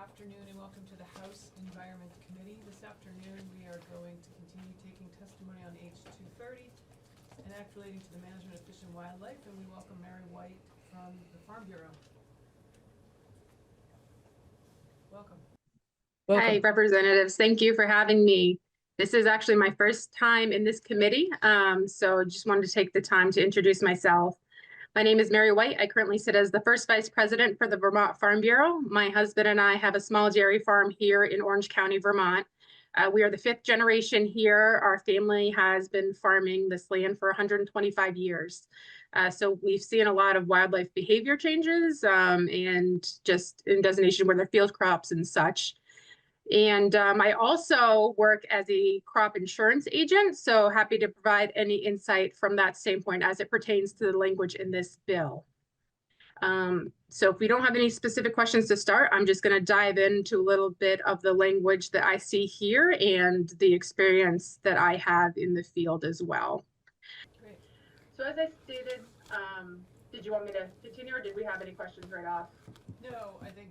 afternoon and welcome to the House Environment Committee. This afternoon we are going to continue taking testimony on H.230 and act relating to the management of fish and wildlife, and we welcome Mary White from the Farm Bureau. Welcome. Hi, representatives. Thank you for having me. This is actually my first time in this committee, so just wanted to take the time to introduce myself. My name is Mary White. I currently sit as the first vice president for the Vermont Farm Bureau. My husband and I have a small dairy farm here in Orange County, Vermont. We are the fifth generation here. Our family has been farming this land for 125 years. So we've seen a lot of wildlife behavior changes and just in Designation where they're field crops and such. And I also work as a crop insurance agent, so happy to provide any insight from that standpoint as it pertains to the language in this bill. So if we don't have any specific questions to start, I'm just going to dive into a little bit of the language that I see here and the experience that I have in the field as well. Great. So as I stated, did you want me to continue or did we have any questions right off? No, I think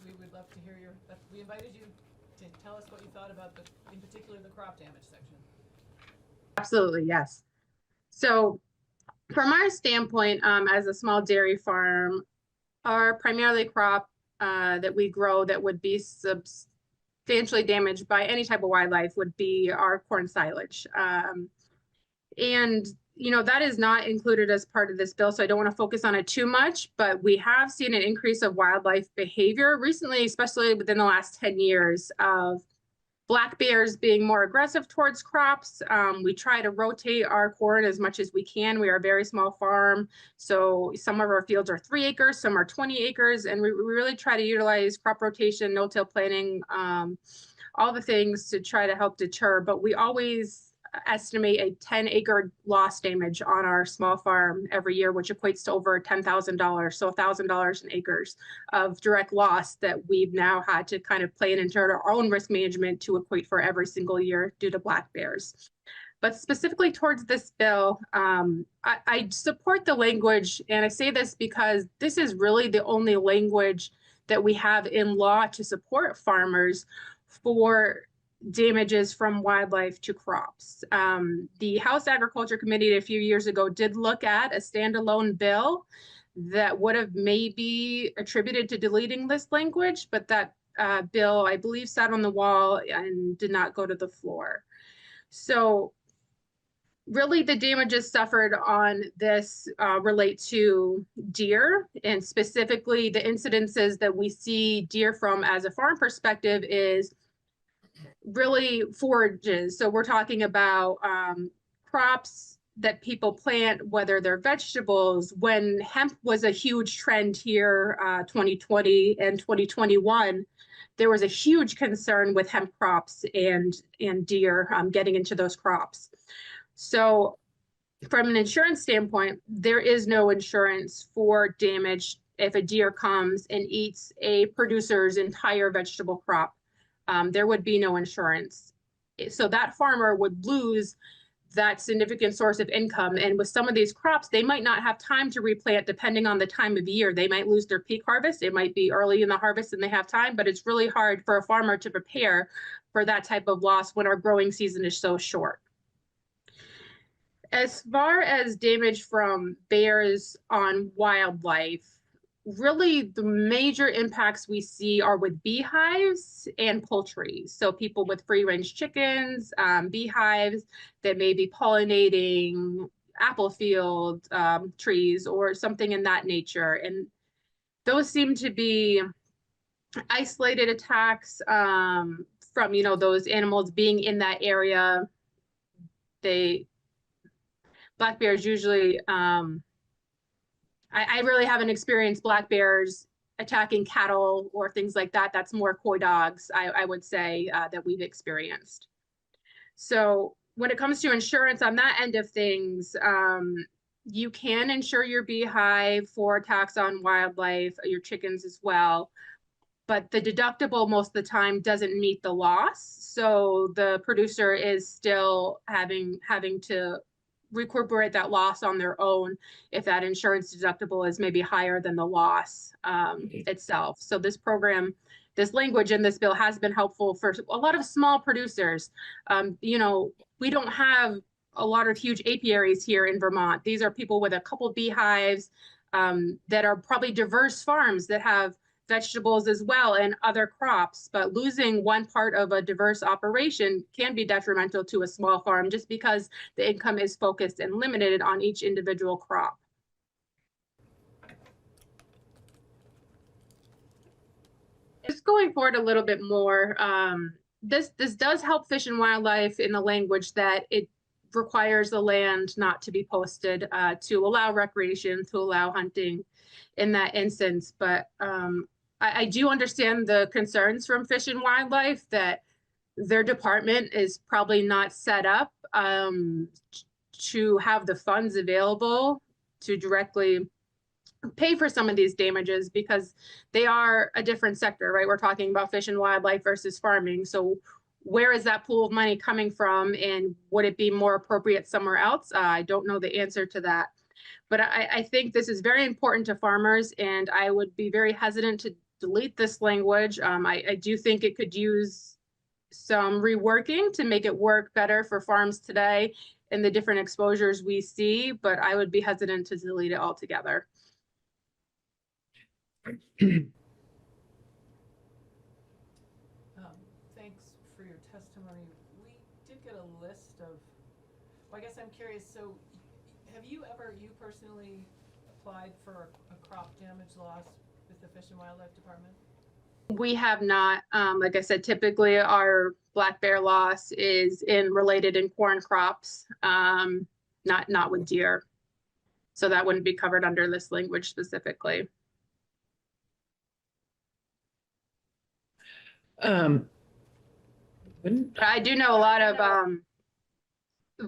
we would love to hear we invited you to tell us what you thought about in particular the crop damage section. Absolutely, yes. So from our standpoint, as a small dairy farm, our primarily crop that we grow that would be substantially damaged by any type of wildlife would be our corn silage. And you know, that is not included as part of this bill, so I don't want to focus on it too much, but we have seen an increase of wildlife behavior recently, especially within the last 10 years, of black bears being more aggressive towards crops. We try to rotate our corn as much as we can. We are a very small farm, so some of our fields are 3 acres, some are 20 acres, and we really try to utilize crop rotation, no-till planting, all the things to try to help deter, but we always estimate a 10-acre loss damage on our small farm every year, which equates to over $10,000, so $1,000 in acres of direct loss that we've now had to kind of plan into our own risk management to equate for every single year due to black bears. But specifically towards this bill, I support the language, and I say this because this is really the only language that we have in law to support farmers for damages from wildlife to crops. The House Agriculture Committee a few years ago did look at a standalone bill that would have maybe attributed to deleting this language, but that bill, I believe, sat on the wall and did not go to the floor. So really the damages suffered on this relate to deer, and specifically the incidences that we see deer from as a farm perspective is really forages. So we're talking about crops that people plant, whether they're vegetables. When hemp was a huge trend here, 2020 and 2021, there was a huge concern with hemp crops and deer getting into those crops. So from an insurance standpoint, there is no insurance for damage if a deer comes and eats a producer's entire vegetable crop. There would be no insurance. So that farmer would lose that significant source of income. And with some of these crops, they might not have time to replant depending on the time of year. They might lose their peak harvest. It might be early in the harvest and they have time, but it's really hard for a farmer to prepare for that type of loss when our growing season is so short. As far as damage from bears on wildlife, really the major impacts we see are with beehives and poultry. So people with free-range chickens, beehives that may be pollinating apple field trees or something in that nature. And those seem to be isolated attacks from, you know, those animals being in that area. Black bears usually, I really haven't experienced black bears attacking cattle or things like that. That's more coy dogs, I would say, that we've experienced. So when it comes to insurance on that end of things, you can insure your beehive for attacks on wildlife, your chickens as well. But the deductible most of the time doesn't meet the loss. So the producer is still having to recuperate that loss on their own if that insurance deductible is maybe higher than the loss itself. So this program this language in this bill has been helpful for a lot of small producers. You know, we don't have a lot of huge apiaries here in Vermont. These are people with a couple beehives that are probably diverse farms that have vegetables as well and other crops, but losing one part of a diverse operation can be detrimental to a small farm just because the income is focused and limited on each individual crop. Just going forward a little bit more, this does help Fish and Wildlife in the language that it requires the land not to be posted to allow recreation, to allow hunting in that instance. But I do understand the concerns from Fish and Wildlife that their department is probably not set up to have the funds available to directly pay for some of these damages because they are a different sector, right? We're talking about Fish and Wildlife versus farming. So where is that pool of money coming from, and would it be more appropriate somewhere else? I don't know the answer to that. But I think this is very important to farmers, and I would be very hesitant to delete this language. I do think it could use some reworking to make it work better for farms today and the different exposures we see, but I would be hesitant to delete it altogether. Thanks for your testimony. We did get a list of, well, I guess I'm curious, so have you personally applied for a crop damage loss with the Fish and Wildlife Department? We have not. Like I said, typically our black bear loss is related in corn crops, not with deer. So that wouldn't be covered under this language specifically. I do know a lot of,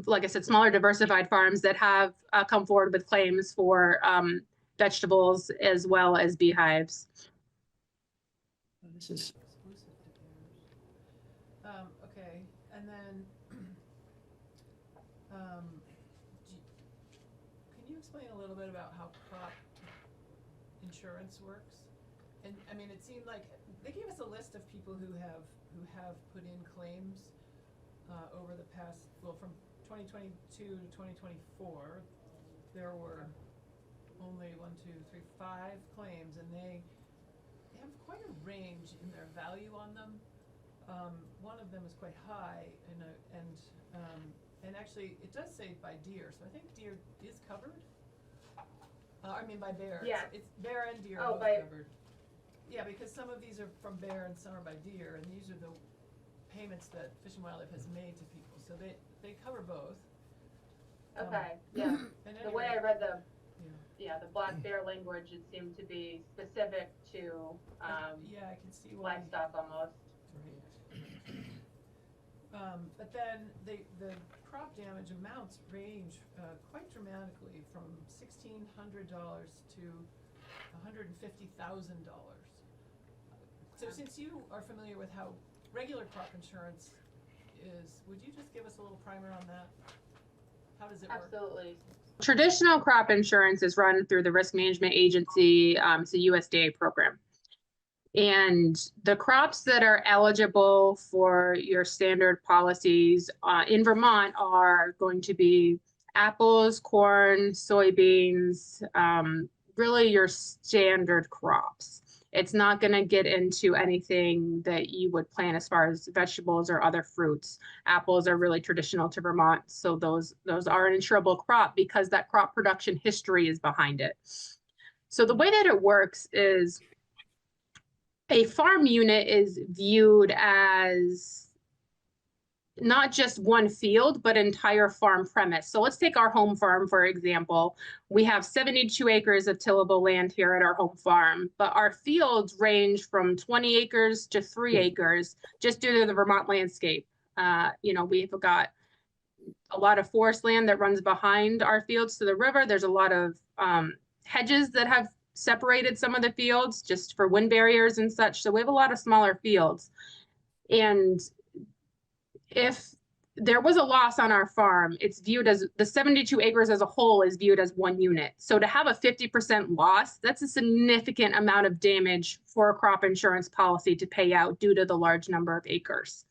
like I said, smaller diversified farms that have come forward with claims for vegetables as well as beehives. This is exclusive to bears. Okay, and then can you explain a little bit about how crop insurance works? And I mean, it seemed like they gave us a list of people who have put in claims over the past, well, from 2022 to 2024. There were only 1, 2, 3, 5 claims, and they have quite a range in their value on them. One of them is quite high, and actually it does say by deer, so I think deer is covered. I mean by bear. Yeah. It's bear and deer both covered. Yeah, because some of these are from bear and some are by deer, and these are the payments that Fish and Wildlife has made to people, so they cover both. Okay, yeah. And The way I read the black bear language, it seemed to be specific to yeah, I can see why. livestock almost. Right. But then the crop damage amounts range quite dramatically from $1,600 to $150,000. So since you are familiar with how regular crop insurance is, would you just give us a little primer on that? How does it work? Absolutely. Traditional crop insurance is run through the Risk Management Agency. It's a USDA program. And the crops that are eligible for your standard policies in Vermont are going to be apples, corn, soybeans, really your standard crops. It's not going to get into anything that you would plant as far as vegetables or other fruits. Apples are really traditional to Vermont, so those are an insurable crop because that crop production history is behind it. So the way that it works is a farm unit is viewed as not just one field, but entire farm premise. So let's take our home farm, for example. We have 72 acres of tillable land here at our home farm, but our fields range from 20 acres to 3 acres just due to the Vermont landscape. We've got a lot of forest land that runs behind our fields to the river. There's a lot of hedges that have separated some of the fields just for wind barriers and such. So we have a lot of smaller fields. And if there was a loss on our farm, it's viewed as the 72 acres as a whole is viewed as one unit. So to have a 50% loss, that's a significant amount of damage for a crop insurance policy to pay out due to the large number of acres.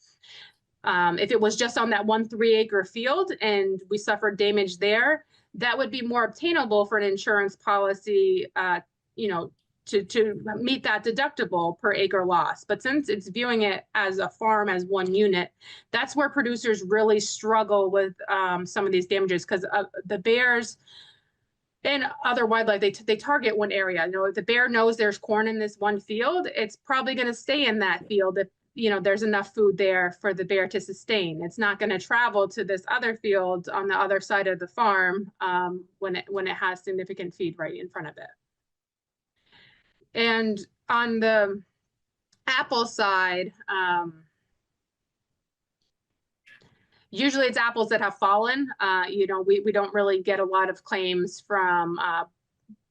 If it was just on that 1 3-acre field and we suffered damage there, that would be more obtainable for an insurance policy, to meet that deductible per acre loss. But since it's viewing it as a farm, as one unit, that's where producers really struggle with some of these damages, because the bears and other wildlife, they target one area. If the bear knows there's corn in this one field, it's probably going to stay in that field if there's enough food there for the bear to sustain. It's not going to travel to this other field on the other side of the farm when it has significant feed right in front of it. And on the apple side, usually it's apples that have fallen. We don't really get a lot of claims from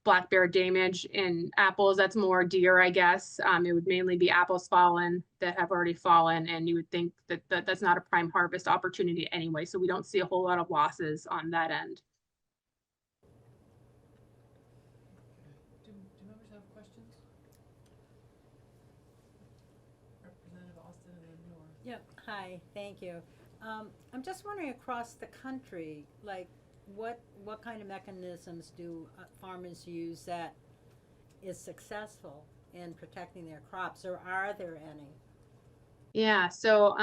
black bear damage in apples. That's more deer, I guess. It would mainly be apples fallen that have already fallen, and you would think that that's not a prime harvest opportunity anyway, so we don't see a whole lot of losses on that end. Do members have questions? Representative Austin and then Nora. Yep, hi, thank you. I'm just wondering, across the country, like, what kind of mechanisms do farmers use that is successful in protecting their crops, or are there any? Yeah, so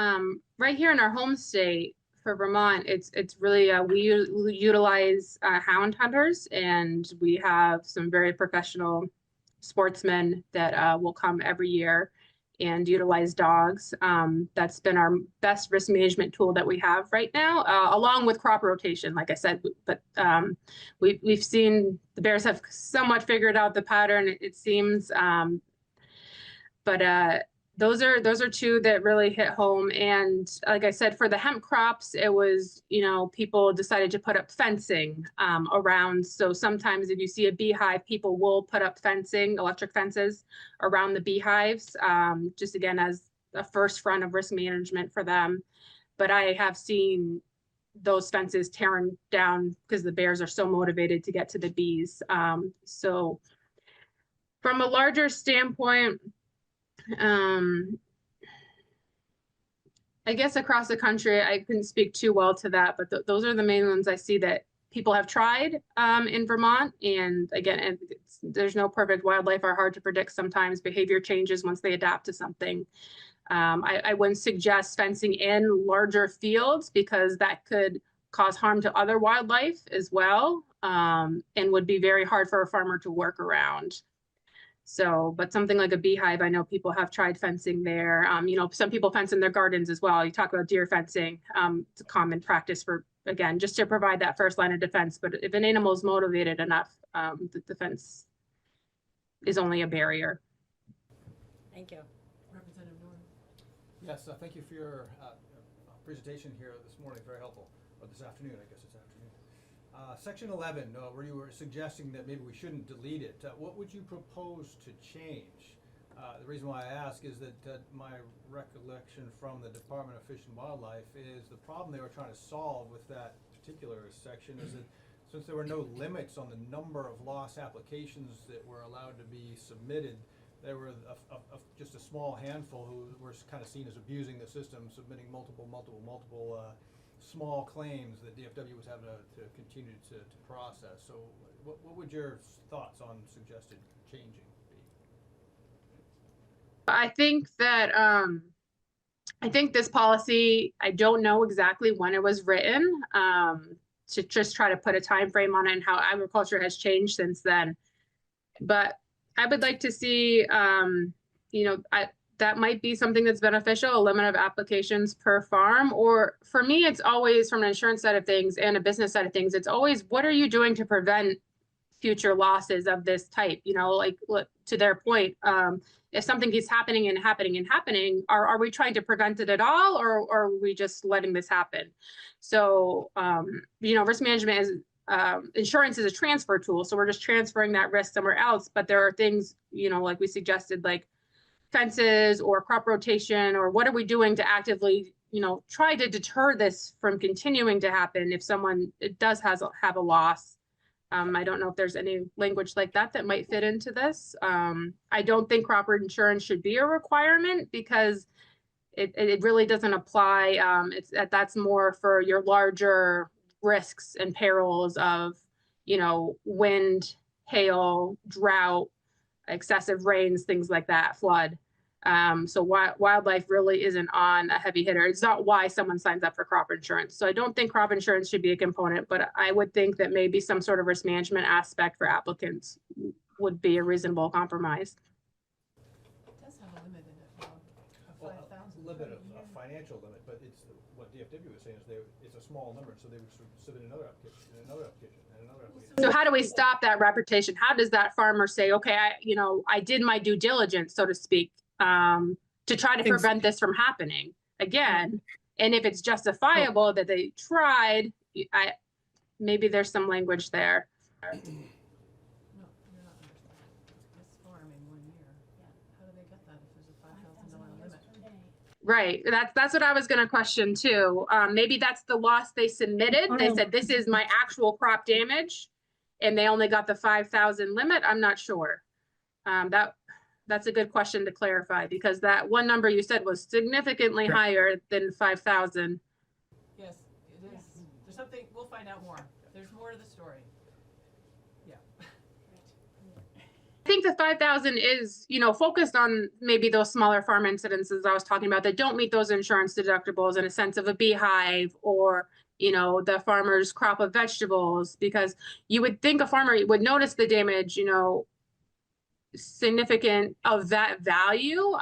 right here in our home state for Vermont, it's really we utilize hound hunters, and we have some very professional sportsmen that will come every year and utilize dogs. That's been our best risk management tool that we have right now, along with crop rotation, like I said. But we've seen the bears have somewhat figured out the pattern, it seems. But those are two that really hit home. And like I said, for the hemp crops, it was, people decided to put up fencing around. So sometimes if you see a beehive, people will put up fencing, electric fences around the beehives, just again, as a first front of risk management for them. But I have seen those fences torn down because the bears are so motivated to get to the bees. So from a larger standpoint, I guess across the country, I couldn't speak too well to that, but those are the main ones I see that people have tried in Vermont. And again, there's no perfect. Wildlife are hard to predict sometimes. Behavior changes once they adapt to something. I wouldn't suggest fencing in larger fields because that could cause harm to other wildlife as well, and would be very hard for a farmer to work around. So, but something like a beehive, I know people have tried fencing there. Some people fence in their gardens as well. You talk about deer fencing. It's a common practice for, again, just to provide that first line of defense. But if an animal is motivated enough, the fence is only a barrier. Thank you. Representative Norton. Yes, thank you for your presentation here this morning. Very helpful. Or this afternoon, I guess it's afternoon. Section 11, where you were suggesting that maybe we shouldn't delete it. What would you propose to change? The reason why I ask is that my recollection from the Department of Fish and Wildlife is the problem they were trying to solve with that particular section is that since there were no limits on the number of loss applications that were allowed to be submitted, there were just a small handful who were kind of seen as abusing the system, submitting multiple small claims that DFW was having to continue to process. So what would your thoughts on suggested changing be? I think that I think this policy, I don't know exactly when it was written, to just try to put a time frame on it and how agriculture has changed since then. But I would like to see, that might be something that's beneficial, a limit of applications per farm. Or for me, it's always, from an insurance side of things and a business side of things, it's always, what are you doing to prevent future losses of this type? Like to their point, if something keeps happening and happening and happening, are we trying to prevent it at all, or are we just letting this happen? So, risk management is, insurance is a transfer tool. So we're just transferring that risk somewhere else. But there are things, like we suggested, like fences or crop rotation, or what are we doing to actively, try to deter this from continuing to happen if someone does have a loss. I don't know if there's any language like that might fit into this. I don't think crop insurance should be a requirement because it really doesn't apply. That's more for your larger risks and perils of, wind, hail, drought, excessive rains, things like that, flood. So wildlife really isn't on a heavy hitter. It's not why someone signs up for crop insurance. So I don't think crop insurance should be a component, but I would think that maybe some sort of risk management aspect for applicants would be a reasonable compromise. It does have a limit in it, Bob, of Well, 5,000. a limit of a financial limit, but it's, what DFW was saying is it's a small number, so they would submit another application, and another application, and another application. So how do we stop that repetition? How does that farmer say, okay, I did my due diligence, so to speak, to try to prevent this from happening again? And if it's justifiable that they tried, maybe there's some language there. No, you're not understanding. This farm in 1 year. How do they get that if there's a $5,000 limit? Right. That's what I was going to question too. Maybe that's the loss they submitted. They said, this is my actual crop damage, and they only got the 5,000 limit. I'm not sure. That's a good question to clarify, because that one number you said was significantly higher than 5,000. Yes, it is. There's something, we'll find out more. There's more to the story. Yeah. I think the 5,000 is, focused on maybe those smaller farm incidences I was talking about that don't meet those insurance deductibles, in a sense of a beehive or, the farmer's crop of vegetables, because you would think a farmer would notice the damage, significant of that value.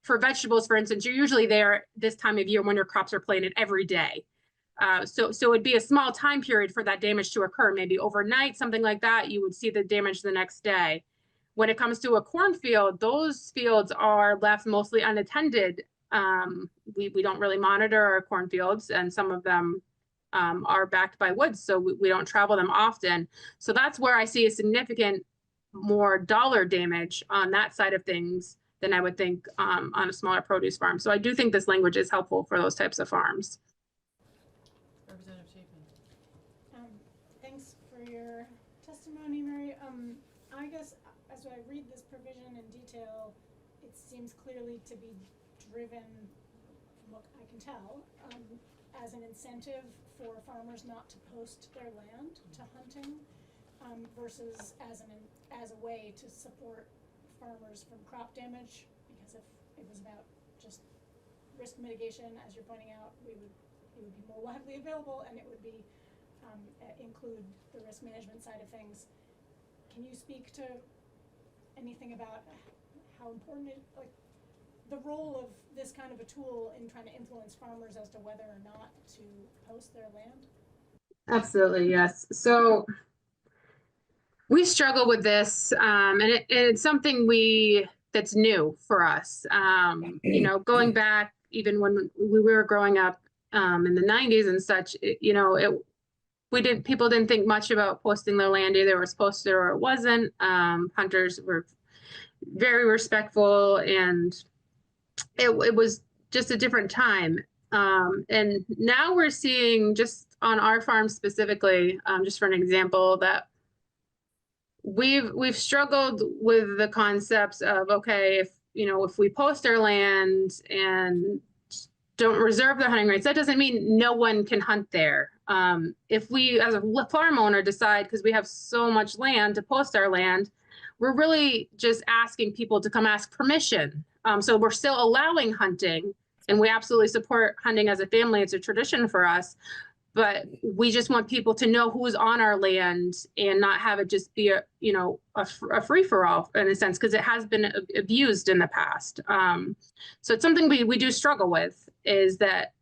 For vegetables, for instance, you're usually there this time of year when your crops are planted every day. So it'd be a small time period for that damage to occur, maybe overnight, something like that. You would see the damage the next day. When it comes to a cornfield, those fields are left mostly unattended. We don't really monitor our cornfields, and some of them are backed by woods, so we don't travel them often. So that's where I see a significant more dollar damage on that side of things than I would think on a smaller produce farm. So I do think this language is helpful for those types of farms. Representative Chapin. Thanks for your testimony, Mary. I guess as I read this provision in detail, it seems clearly to be driven, from what I can tell, as an incentive for farmers not to post their land to hunting, versus as a way to support farmers from crop damage. Because if it was about just risk mitigation, as you're pointing out, it would be more widely available, and it would be include the risk management side of things. Can you speak to anything about how important the role of this kind of a tool in trying to influence farmers as to whether or not to post their land? Absolutely, yes. So we struggle with this, and it's something that's new for us. Going back even when we were growing up in the 90s and such, people didn't think much about posting their land. Either it was posted or it wasn't. Hunters were very respectful, and it was just a different time. And now we're seeing, just on our farm specifically, just for an example, that we've struggled with the concepts of, okay, if we post our land and don't reserve the hunting rights, that doesn't mean no one can hunt there. If we, as a farm owner, decide, because we have so much land, to post our land, we're really just asking people to come ask permission. So we're still allowing hunting, and we absolutely support hunting as a family. It's a tradition for us. But we just want people to know who's on our land and not have it just be a free-for-all, in a sense, because it has been abused in the past. So it's something we do struggle with, is that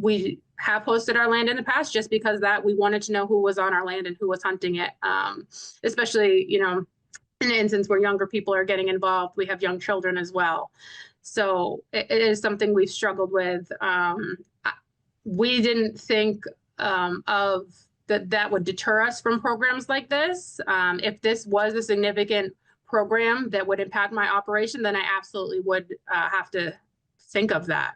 we have posted our land in the past just because that we wanted to know who was on our land and who was hunting it, especially, in an instance where younger people are getting involved. We have young children as well. So it is something we've struggled with. We didn't think of that would deter us from programs like this. If this was a significant program that would impact my operation, then I absolutely would have to think of that.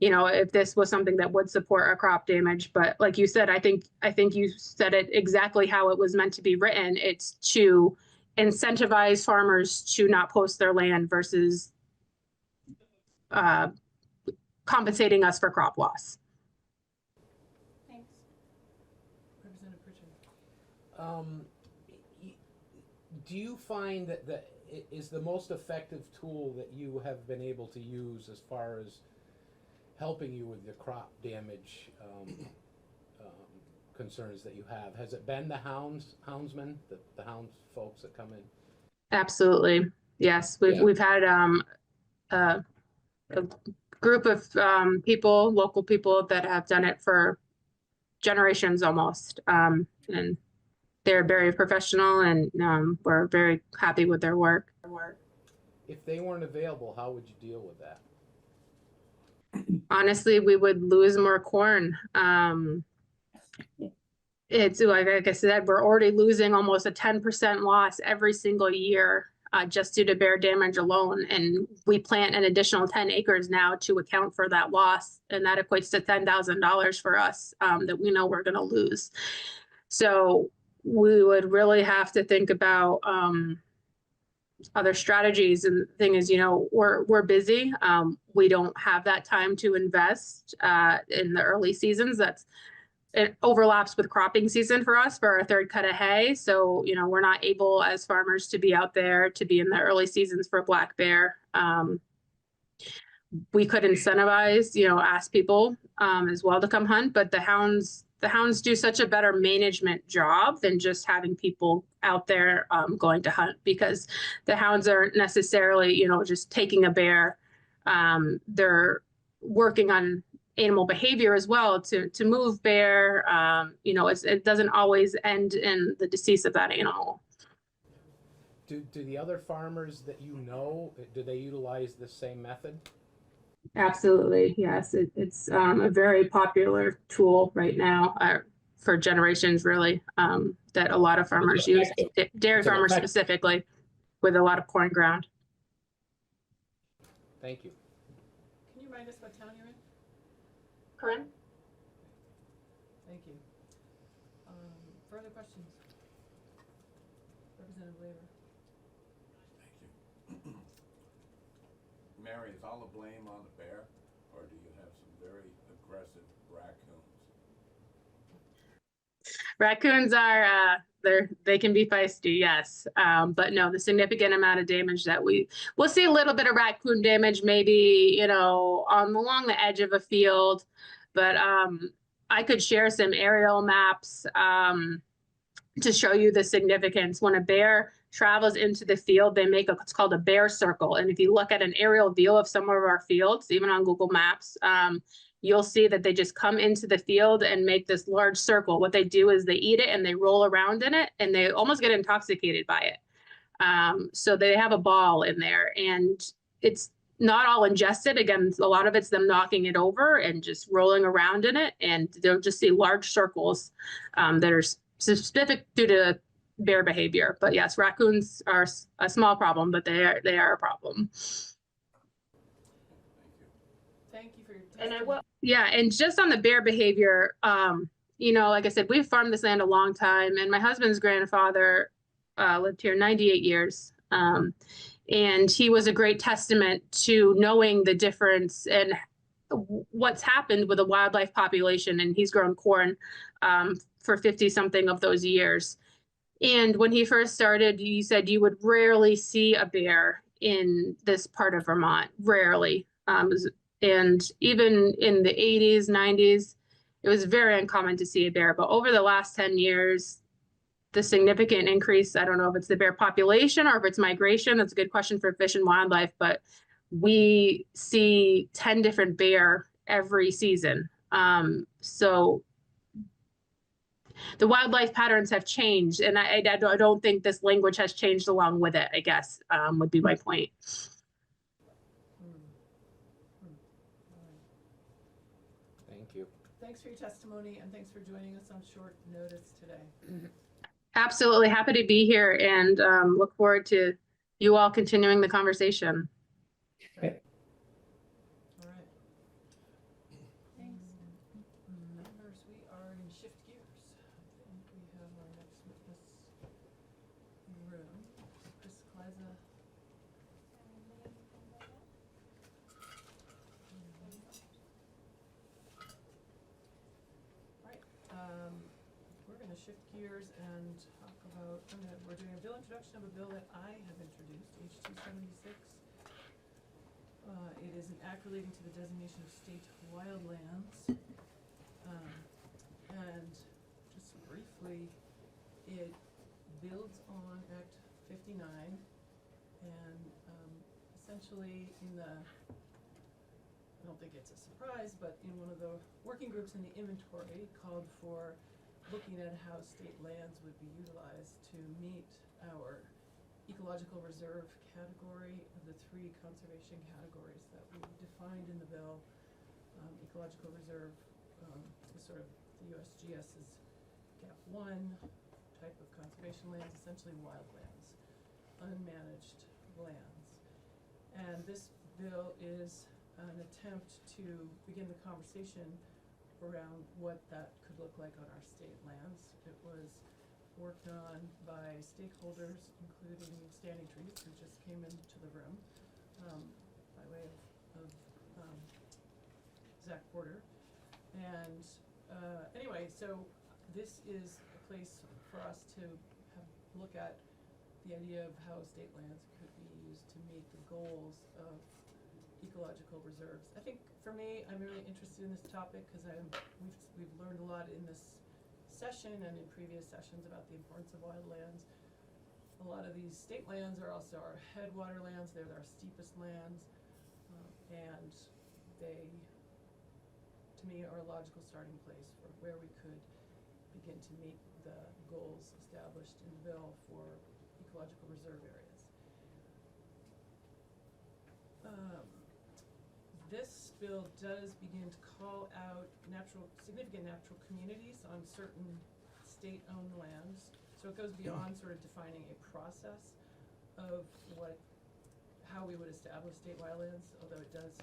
you know, if this was something that would support a crop damage. But like you said, I think you said it exactly how it was meant to be written. It's to incentivize farmers to not post their land versus compensating us for crop loss. Thanks. Representative Pritchard. Do you find that is the most effective tool that you have been able to use as far as helping you with the crop damage concerns that you have? Has it been the houndsmen, the hounds folks that come in? Absolutely. Yes. We've had a group of people, local people that have done it for generations almost. And they're very professional, and we're very happy with their work. If they weren't available, how would you deal with that? Honestly, we would lose more corn. It's like I said, we're already losing almost a 10% loss every single year just due to bear damage alone. And we plant an additional 10 acres now to account for that loss. And that equates to $10,000 for us that we know we're going to lose. So we would really have to think about other strategies. And the thing is, you know, we're busy. We don't have that time to invest in the early seasons. It overlaps with cropping season for us for our third cut of hay. So, you know, we're not able as farmers to be out there to be in the early seasons for black bear. We could incentivize, you know, ask people as well to come hunt, but the hounds do such a better management job than just having people out there going to hunt, because the hounds aren't necessarily, you know, just taking a bear. They're working on animal behavior as well to move bear. You know, it doesn't always end in the decease of that animal. Do the other farmers that you know, do they utilize the same method? Absolutely, yes. It's a very popular tool right now for generations, really, that a lot of farmers use, dairy farmers specifically, with a lot of corn ground. Thank you. Can you remind us what town you're in? Corinne? Thank you. Further questions? Representative Weaver. Thank you. Mary, is all the blame on the bear, or do you have some very aggressive raccoons? Raccoons are they can be feisty, yes, but no, the significant amount of damage that we'll see a little bit of raccoon damage, maybe, you know, along the edge of a field, but I could share some aerial maps to show you the significance. When a bear travels into the field, they make what's called a bear circle. And if you look at an aerial view of some of our fields, even on Google Maps, you'll see that they just come into the field and make this large circle. What they do is they eat it and they roll around in it, and they almost get intoxicated by it. So they have a ball in there, and it's not all ingested. Again, a lot of it's them knocking it over and just rolling around in it, and they'll just see large circles that are specific due to bear behavior. But yes, raccoons are a small problem, but they are a problem. Thank you for your And I testimony. will, Yeah, and just on the bear behavior, you know, like I said, we've farmed this land a long time, and my husband's grandfather lived here 98 years. And he was a great testament to knowing the difference and what's happened with the wildlife population. And he's grown corn for 50 something of those years. And when he first started, he said you would rarely see a bear in this part of Vermont, rarely. And even in the 80s, 90s, it was very uncommon to see a bear. But over the last 10 years, the significant increase, I don't know if it's the bear population or if it's migration. That's a good question for Fish and Wildlife, but we see 10 different bear every season. So the wildlife patterns have changed, and I don't think this language has changed along with it, I guess, would be my point. Thank you. Thanks for your testimony, and thanks for joining us on short notice today. Absolutely happy to be here, and look forward to you all continuing the conversation. All right. shift gears and talk about, we're doing a bill introduction of a bill that I have introduced, H.276. It is an act relating to the designation of state wildlands. And just briefly, it builds on Act 59 and essentially in the, I don't think it's a surprise, but in one of the working groups in the inventory called for looking at how state lands would be utilized to meet our ecological reserve category of the three conservation categories that we defined in the bill. Ecological reserve is sort of the USGS's GAP 1 type of conservation lands, essentially wildlands, unmanaged lands. And this bill is an attempt to begin the conversation around what that could look like on our state lands. It was worked on by stakeholders, including Standing Trees, who just came into the room, by way of Zach Porter. And anyway, so this is a place for us to look at the idea of how state lands could be used to meet the goals of ecological reserves. I think for me, I'm really interested in this topic because we've learned a lot in this session and in previous sessions about the importance of wildlands. A lot of these state lands are also our headwater lands. They're our steepest lands, and they, to me, are a logical starting place for where we could begin to meet the goals established in the bill for ecological reserve areas. This bill does begin to call out significant natural communities on certain state-owned lands. So it goes beyond sort of defining a process of how we would establish state wildlands, although it does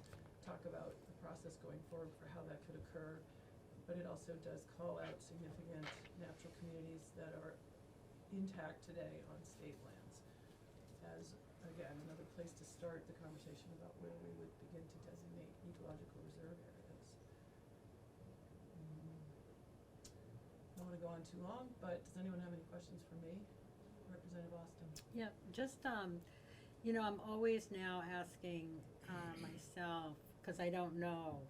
talk about the process going forward for how that could occur. But it also does call out significant natural communities that are intact today on state lands as, again, another place to start the conversation about where we would begin to designate ecological reserve areas. I don't want to go on too long, but does anyone have any questions for me? Representative Austin? Yeah, just, I'm always now asking myself, because I don't know,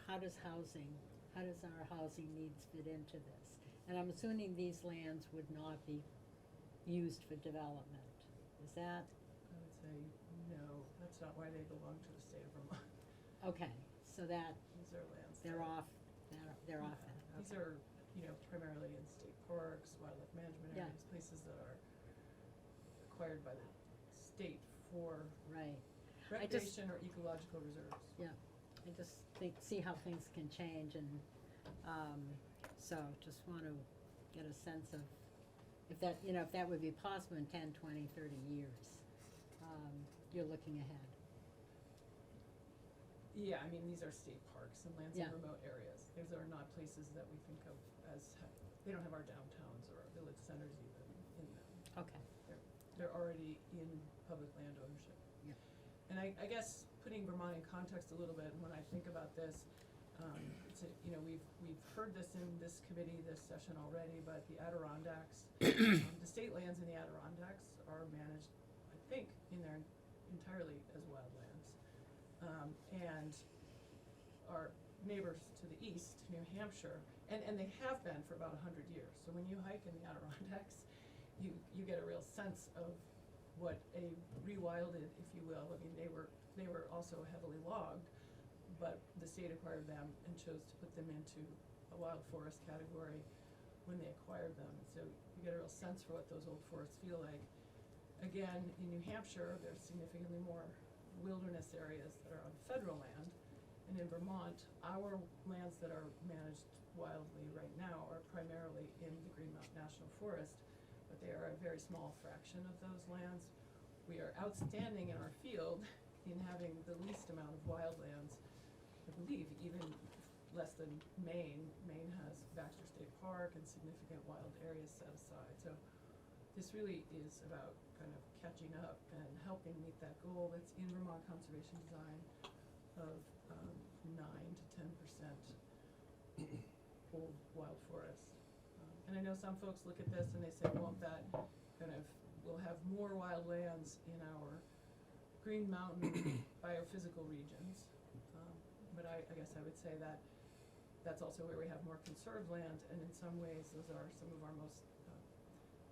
how does our housing needs fit into this? And I'm assuming these lands would not be used for development. Is that? I would say no, that's not why they belong to the state of Vermont. Okay, so that, These are lands. they're that- off that. These are, primarily in state parks, wildlife management Yeah. areas, places that are acquired by the state for Right. recreation or ecological reserves. Yeah, I just see how things can change, and so just want to get a sense of if that would be possible in 10, 20, 30 years. You're looking ahead. Yeah, I mean, these are state parks and lands Yeah. in remote areas. These are not places that we think of as, they don't have our downtowns or our village centers even in them. Okay. They're already in public land ownership. Yeah. And I guess putting Vermont in context a little bit, when I think about this, we've heard this in this committee this session already, but the Adirondacks, the state lands in the Adirondacks are managed, I think, entirely as wildlands. And our neighbors to the east, New Hampshire, and they have been for about 100 years. So when you hike in the Adirondacks, you get a real sense of what a rewilded, if you will. I mean, they were also heavily logged, but the state acquired them and chose to put them into a wild forest category when they acquired them. And so you get a real sense for what those old forests feel like. Again, in New Hampshire, there's significantly more wilderness areas that are on federal land. And in Vermont, our lands that are managed wildly right now are primarily in the Green Mountain National Forest, but they are a very small fraction of those lands. We are outstanding in our field in having the least amount of wildlands, I believe, even less than Maine. Maine has Baxter State Park and significant wild areas set aside. So this really is about kind of catching up and helping meet that goal that's in Vermont Conservation Design of 9 to 10% old wild forest. And I know some folks look at this and they say, well, that kind of, we'll have more wildlands in our Green Mountain biophysical regions. But I guess I would say that that's also where we have more conserved land, and in some ways, those are some of our most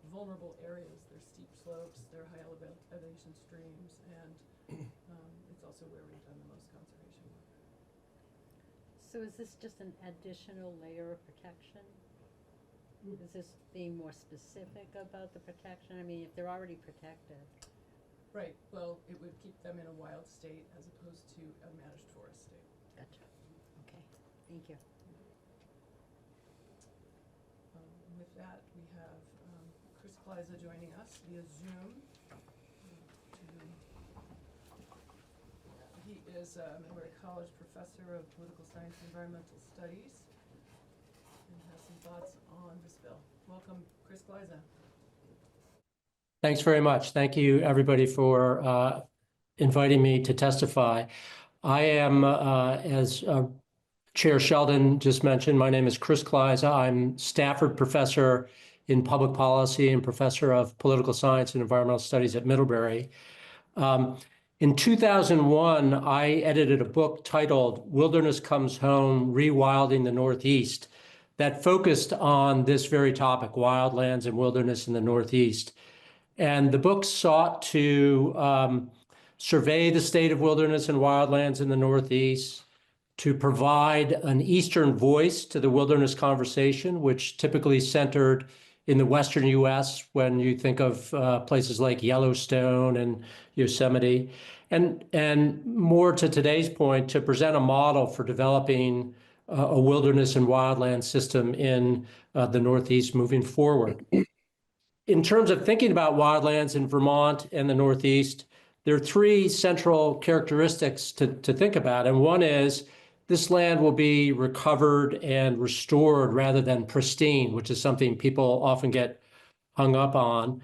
vulnerable areas. They're steep slopes, they're high elevation streams, and it's also where we've done the most conservation work. So is this just an additional layer of protection? Is this being more specific about the protection? I mean, if they're already protected. Right, well, it would keep them in a wild state as opposed to a managed forest state. Gotcha. Okay, thank you. With that, we have Chris Kleiza joining us via Zoom. He is a Middlebury College professor of political science and environmental studies and has some thoughts on this bill. Welcome, Chris Kleiza. Thanks very much. Thank you, everybody, for inviting me to testify. I am, as Chair Sheldon just mentioned, my name is Chris Kleiza. I'm Stafford Professor in Public Policy and Professor of Political Science and Environmental Studies at Middlebury. In 2001, I edited a book titled Wilderness Comes Home, Rewilding the Northeast, that focused on this very topic, wildlands and wilderness in the Northeast. And the book sought to survey the state of wilderness and wildlands in the Northeast, to provide an Eastern voice to the wilderness conversation, which typically centered in the Western US when you think of places like Yellowstone and Yosemite, and more to today's point, to present a model for developing a wilderness and wildland system in the Northeast moving forward. In terms of thinking about wildlands in Vermont and the Northeast, there are three central characteristics to think about. And one is this land will be recovered and restored rather than pristine, which is something people often get hung up on.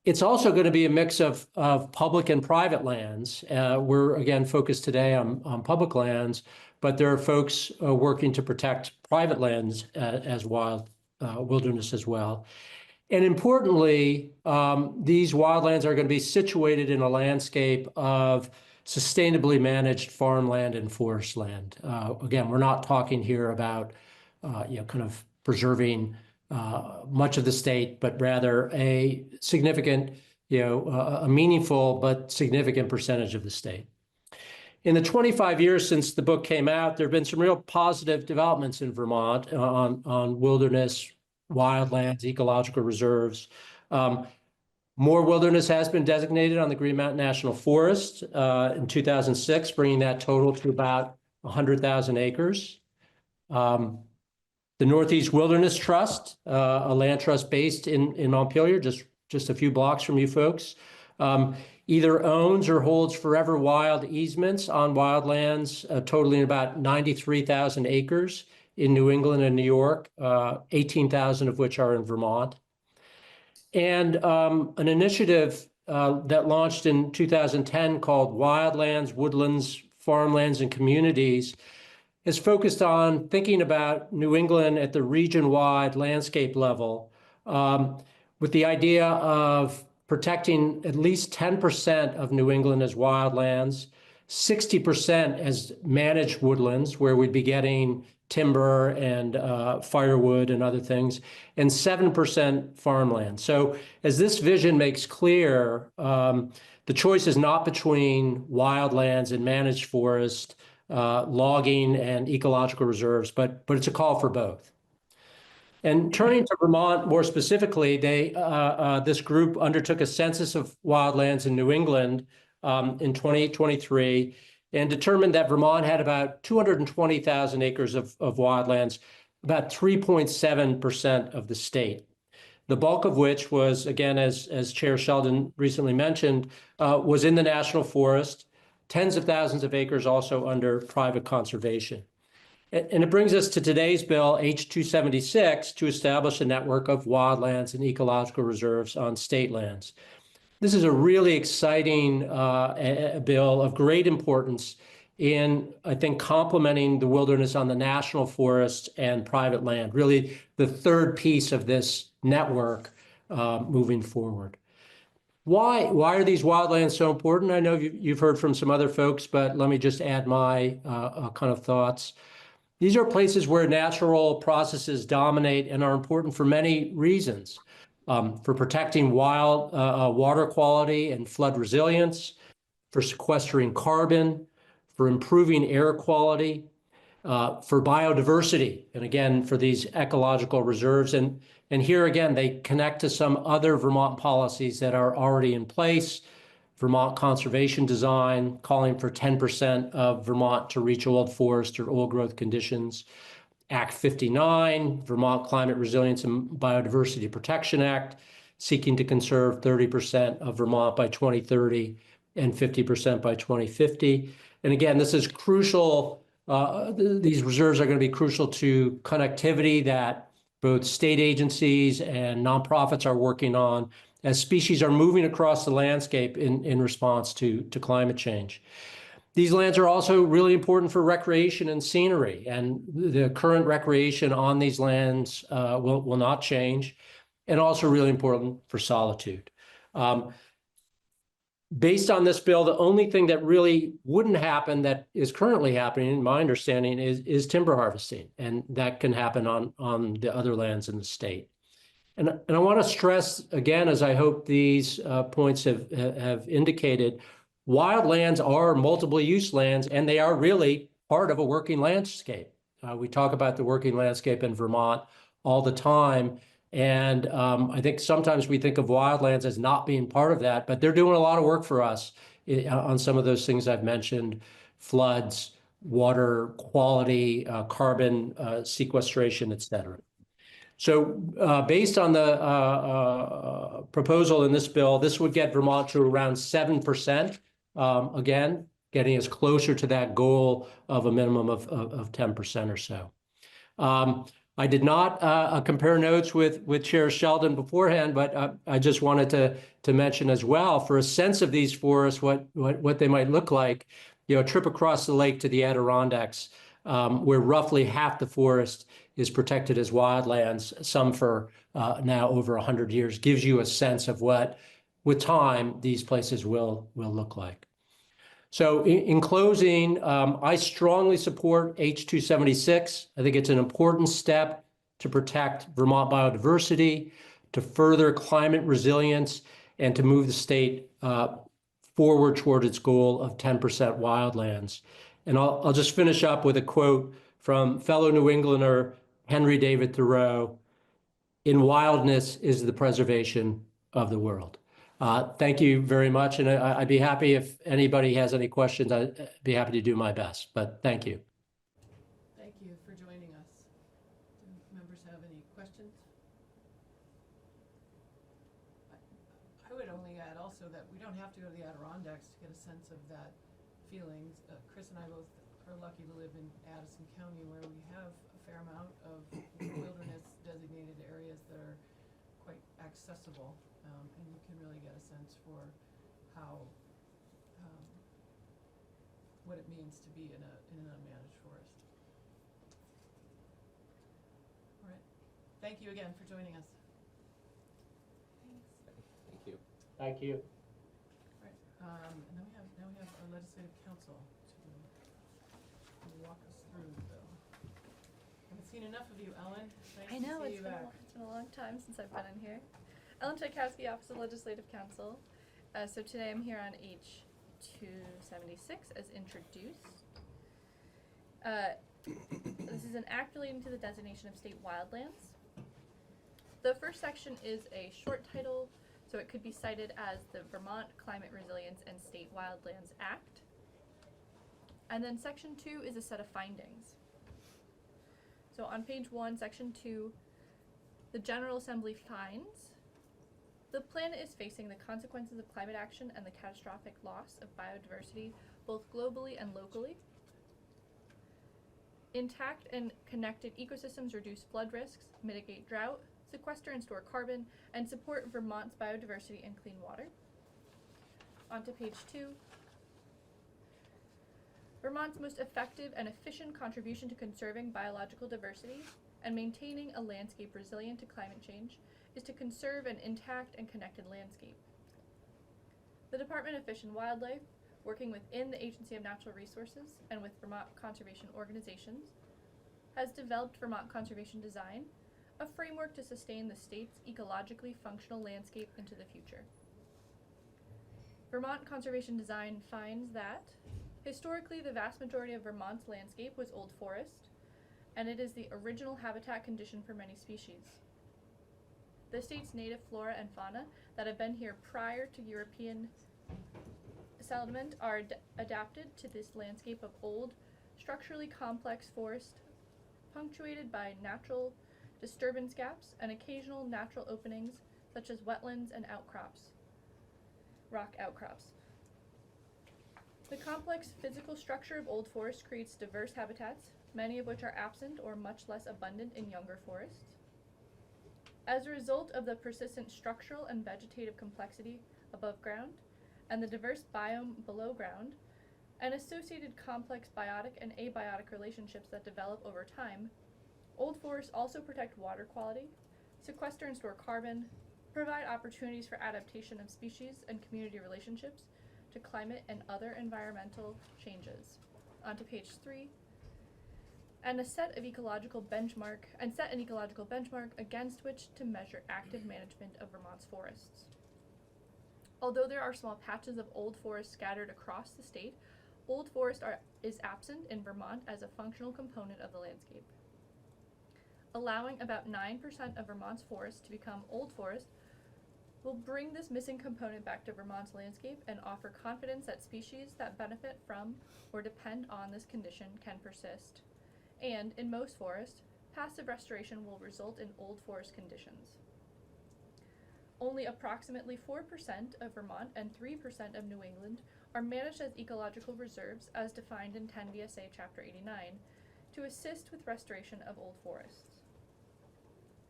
It's also going to be a mix of public and private lands. We're, again, focused today on public lands, but there are folks working to protect private lands as wilderness as well. And importantly, these wildlands are going to be situated in a landscape of sustainably managed farmland and forest land. Again, we're not talking here about kind of preserving much of the state, but rather a significant, a meaningful but significant percentage of the state. In the 25 years since the book came out, there have been some real positive developments in Vermont on wilderness, wildlands, ecological reserves. More wilderness has been designated on the Green Mountain National Forest in 2006, bringing that total to about 100,000 acres. The Northeast Wilderness Trust, a land trust based in Montpelier, just a few blocks from you folks, either owns or holds forever wild easements on wildlands, totaling about 93,000 acres in New England and New York, 18,000 of which are in Vermont. And an initiative that launched in 2010 called Wildlands, Woodlands, Farmlands, and Communities is focused on thinking about New England at the region-wide landscape level, with the idea of protecting at least 10% of New England as wildlands, 60% as managed woodlands, where we'd be getting timber and firewood and other things, and 7% farmland. So as this vision makes clear, the choice is not between wildlands and managed forest, logging and ecological reserves, but it's a call for both. And turning to Vermont more specifically, this group undertook a census of wildlands in New England in 2023, and determined that Vermont had about 220,000 acres of wildlands, about 3.7% of the state. The bulk of which was, again, as Chair Sheldon recently mentioned, was in the National Forest, tens of thousands of acres also under private conservation. And it brings us to today's bill, H.276, to establish a network of wildlands and ecological reserves on state lands. This is a really exciting bill of great importance in, I think, complementing the wilderness on the national forest and private land, really the third piece of this network moving forward. Why are these wildlands so important? I know you've heard from some other folks, but let me just add my kind of thoughts. These are places where natural processes dominate and are important for many reasons. For protecting wild water quality and flood resilience, for sequestering carbon, for improving air quality, for biodiversity, and again, for these ecological reserves. And here again, they connect to some other Vermont policies that are already in place. Vermont conservation design, calling for 10% of Vermont to reach old forest or old growth conditions. Act 59, Vermont Climate Resilience and Biodiversity Protection Act, seeking to conserve 30% of Vermont by 2030 and 50% by 2050. And again, this is crucial. These reserves are going to be crucial to connectivity that both state agencies and nonprofits are working on as species are moving across the landscape in response to climate change. These lands are also really important for recreation and scenery, and the current recreation on these lands will not change, and also really important for solitude. Based on this bill, the only thing that really wouldn't happen that is currently happening, in my understanding, is timber harvesting, and that can happen on the other lands in the state. And I want to stress again, as I hope these points have indicated, wildlands are multiple use lands, and they are really part of a working landscape. We talk about the working landscape in Vermont all the time, and I think sometimes we think of wildlands as not being part of that, but they're doing a lot of work for us on some of those things I've mentioned: floods, water quality, carbon sequestration, et cetera. So based on the proposal in this bill, this would get Vermont to around 7%, again, getting us closer to that goal of a minimum of 10% or so. I did not compare notes with Chair Sheldon beforehand, but I just wanted to mention as well, for a sense of these forests, what they might look like, a trip across the lake to the Adirondacks, where roughly half the forest is protected as wildlands, some for now over 100 years, gives you a sense of what, with time, these places will look like. So in closing, I strongly support H.276. I think it's an important step to protect Vermont biodiversity, to further climate resilience, and to move the state forward toward its goal of 10% wildlands. And I'll just finish up with a quote from fellow New Englander Henry David Thoreau: "In wildness is the preservation of the world." Thank you very much, and I'd be happy if anybody has any questions. I'd be happy to do my best, but thank you. Thank you for joining us. Do members have any questions? I would only add also that we don't have to go to the Adirondacks to get a sense of that feeling. Chris and I both are lucky to live in Addison County, where we have a fair amount of wilderness designated areas that are quite accessible, and you can really get a sense for how what it means to be in an unmanaged forest. All right, thank you again for joining us. Thank you. Thank you. All right, and now we have our legislative council to walk us through the bill. Haven't seen enough of you, Ellen. Nice I know, to see it's you been, back. it's been a long time since I've been in here. Ellen Tchaikovsky, Office of Legislative Counsel. So today I'm here on H.276 as introduced. This is an act relating to the designation of state wildlands. The first section is a short title, so it could be cited as the Vermont Climate Resilience and State Wildlands Act. And then section 2 is a set of findings. So on page 1, section 2, the General Assembly finds: the planet is facing the consequences of climate action and the catastrophic loss of biodiversity both globally and locally. Intact and connected ecosystems reduce flood risks, mitigate drought, sequester and store carbon, and support Vermont's biodiversity and clean water. On to page 2. Vermont's most effective and efficient contribution to conserving biological diversity and maintaining a landscape resilient to climate change is to conserve an intact and connected landscape. The Department of Fish and Wildlife, working within the Agency of Natural Resources and with Vermont conservation organizations, has developed Vermont Conservation Design, a framework to sustain the state's ecologically functional landscape into the future. Vermont Conservation Design finds that historically the vast majority of Vermont's landscape was old forest, and it is the original habitat condition for many species. The state's native flora and fauna that have been here prior to European settlement are adapted to this landscape of old, structurally complex forest, punctuated by natural disturbance gaps and occasional natural openings such as wetlands and outcrops, rock outcrops. The complex physical structure of old forest creates diverse habitats, many of which are absent or much less abundant in younger forests. As a result of the persistent structural and vegetative complexity above ground and the diverse biome below ground, and associated complex biotic and abiotic relationships that develop over time, old forests also protect water quality, sequester and store carbon, provide opportunities for adaptation of species and community relationships to climate and other environmental changes. On to page 3. And set an ecological benchmark against which to measure active management of Vermont's forests. Although there are small patches of old forest scattered across the state, old forest is absent in Vermont as a functional component of the landscape. Allowing about 9% of Vermont's forests to become old forest will bring this missing component back to Vermont's landscape and offer confidence that species that benefit from or depend on this condition can persist. And, in most forests, passive restoration will result in old forest conditions. Only approximately 4% of Vermont and 3% of New England are managed as ecological reserves as defined in 10 VSA Chapter 89 to assist with restoration of old forests.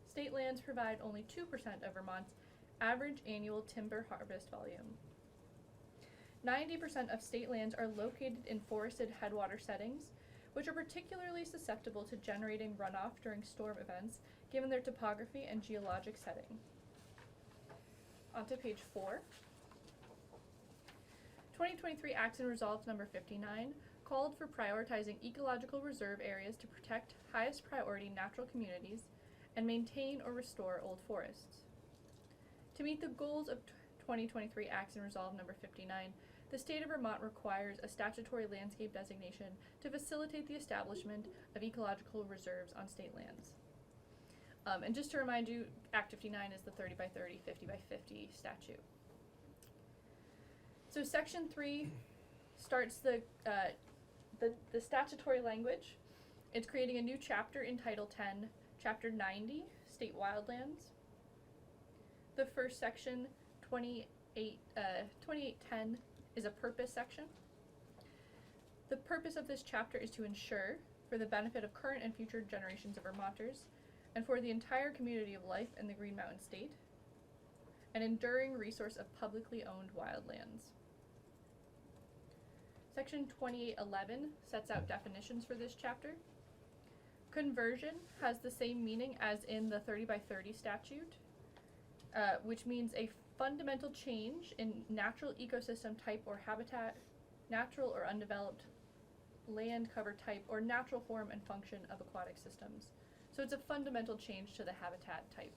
State lands provide only 2% of Vermont's average annual timber harvest volume. 90% of state lands are located in forested headwater settings, which are particularly susceptible to generating runoff during storm events, given their topography and geologic setting. On to page 4. 2023 Action Resolve number 59 called for prioritizing ecological reserve areas to protect highest priority natural communities and maintain or restore old forests. To meet the goals of 2023 Action Resolve number 59, the state of Vermont requires a statutory landscape designation to facilitate the establishment of ecological reserves on state lands. And just to remind you, Act 59 is the 30 by 30, 50 by 50 statute. So Section 3 starts the statutory language. It's creating a new chapter in Title 10, Chapter 90, State Wildlands. The first section, 2810, is a purpose section. The purpose of this chapter is to ensure, for the benefit of current and future generations of Vermonters, and for the entire community of life in the Green Mountain State, an enduring resource of publicly owned wildlands. Section 2811 sets out definitions for this chapter. Conversion has the same meaning as in the 30 by 30 statute, which means a fundamental change in natural ecosystem type or habitat, natural or undeveloped land cover type, or natural form and function of aquatic systems. So it's a fundamental change to the habitat type.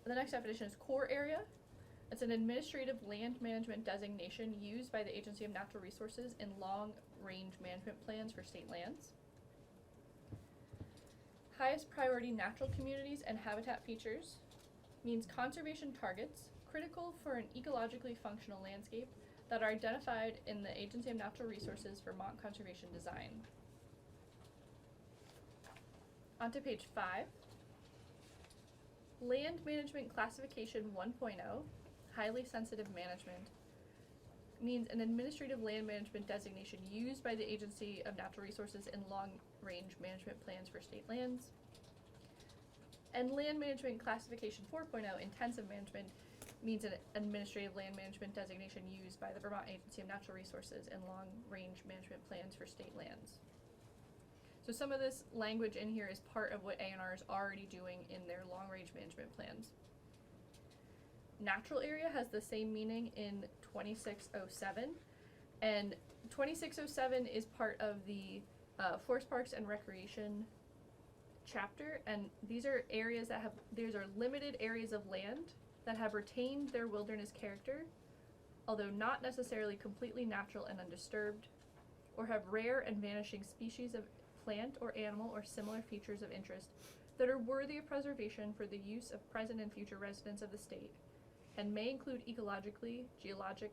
The next definition is core area. It's an administrative land management designation used by the Agency of Natural Resources in long-range management plans for state lands. Highest priority natural communities and habitat features means conservation targets critical for an ecologically functional landscape that are identified in the Agency of Natural Resources Vermont Conservation Design. On to page 5. Land Management Classification 1.0, Highly Sensitive Management, means an administrative land management designation used by the Agency of Natural Resources in long-range management plans for state lands. And Land Management Classification 4.0, Intensive Management, means an administrative land management designation used by the Vermont Agency of Natural Resources in long-range management plans for state lands. So some of this language in here is part of what A&R is already doing in their long-range management plans. Natural area has the same meaning in 2607, and 2607 is part of the Forest Parks and Recreation chapter, and these are limited areas of land that have retained their wilderness character, although not necessarily completely natural and undisturbed, or have rare and vanishing species of plant or animal or similar features of interest that are worthy of preservation for the use of present and future residents of the state, and may include ecologically, geologic,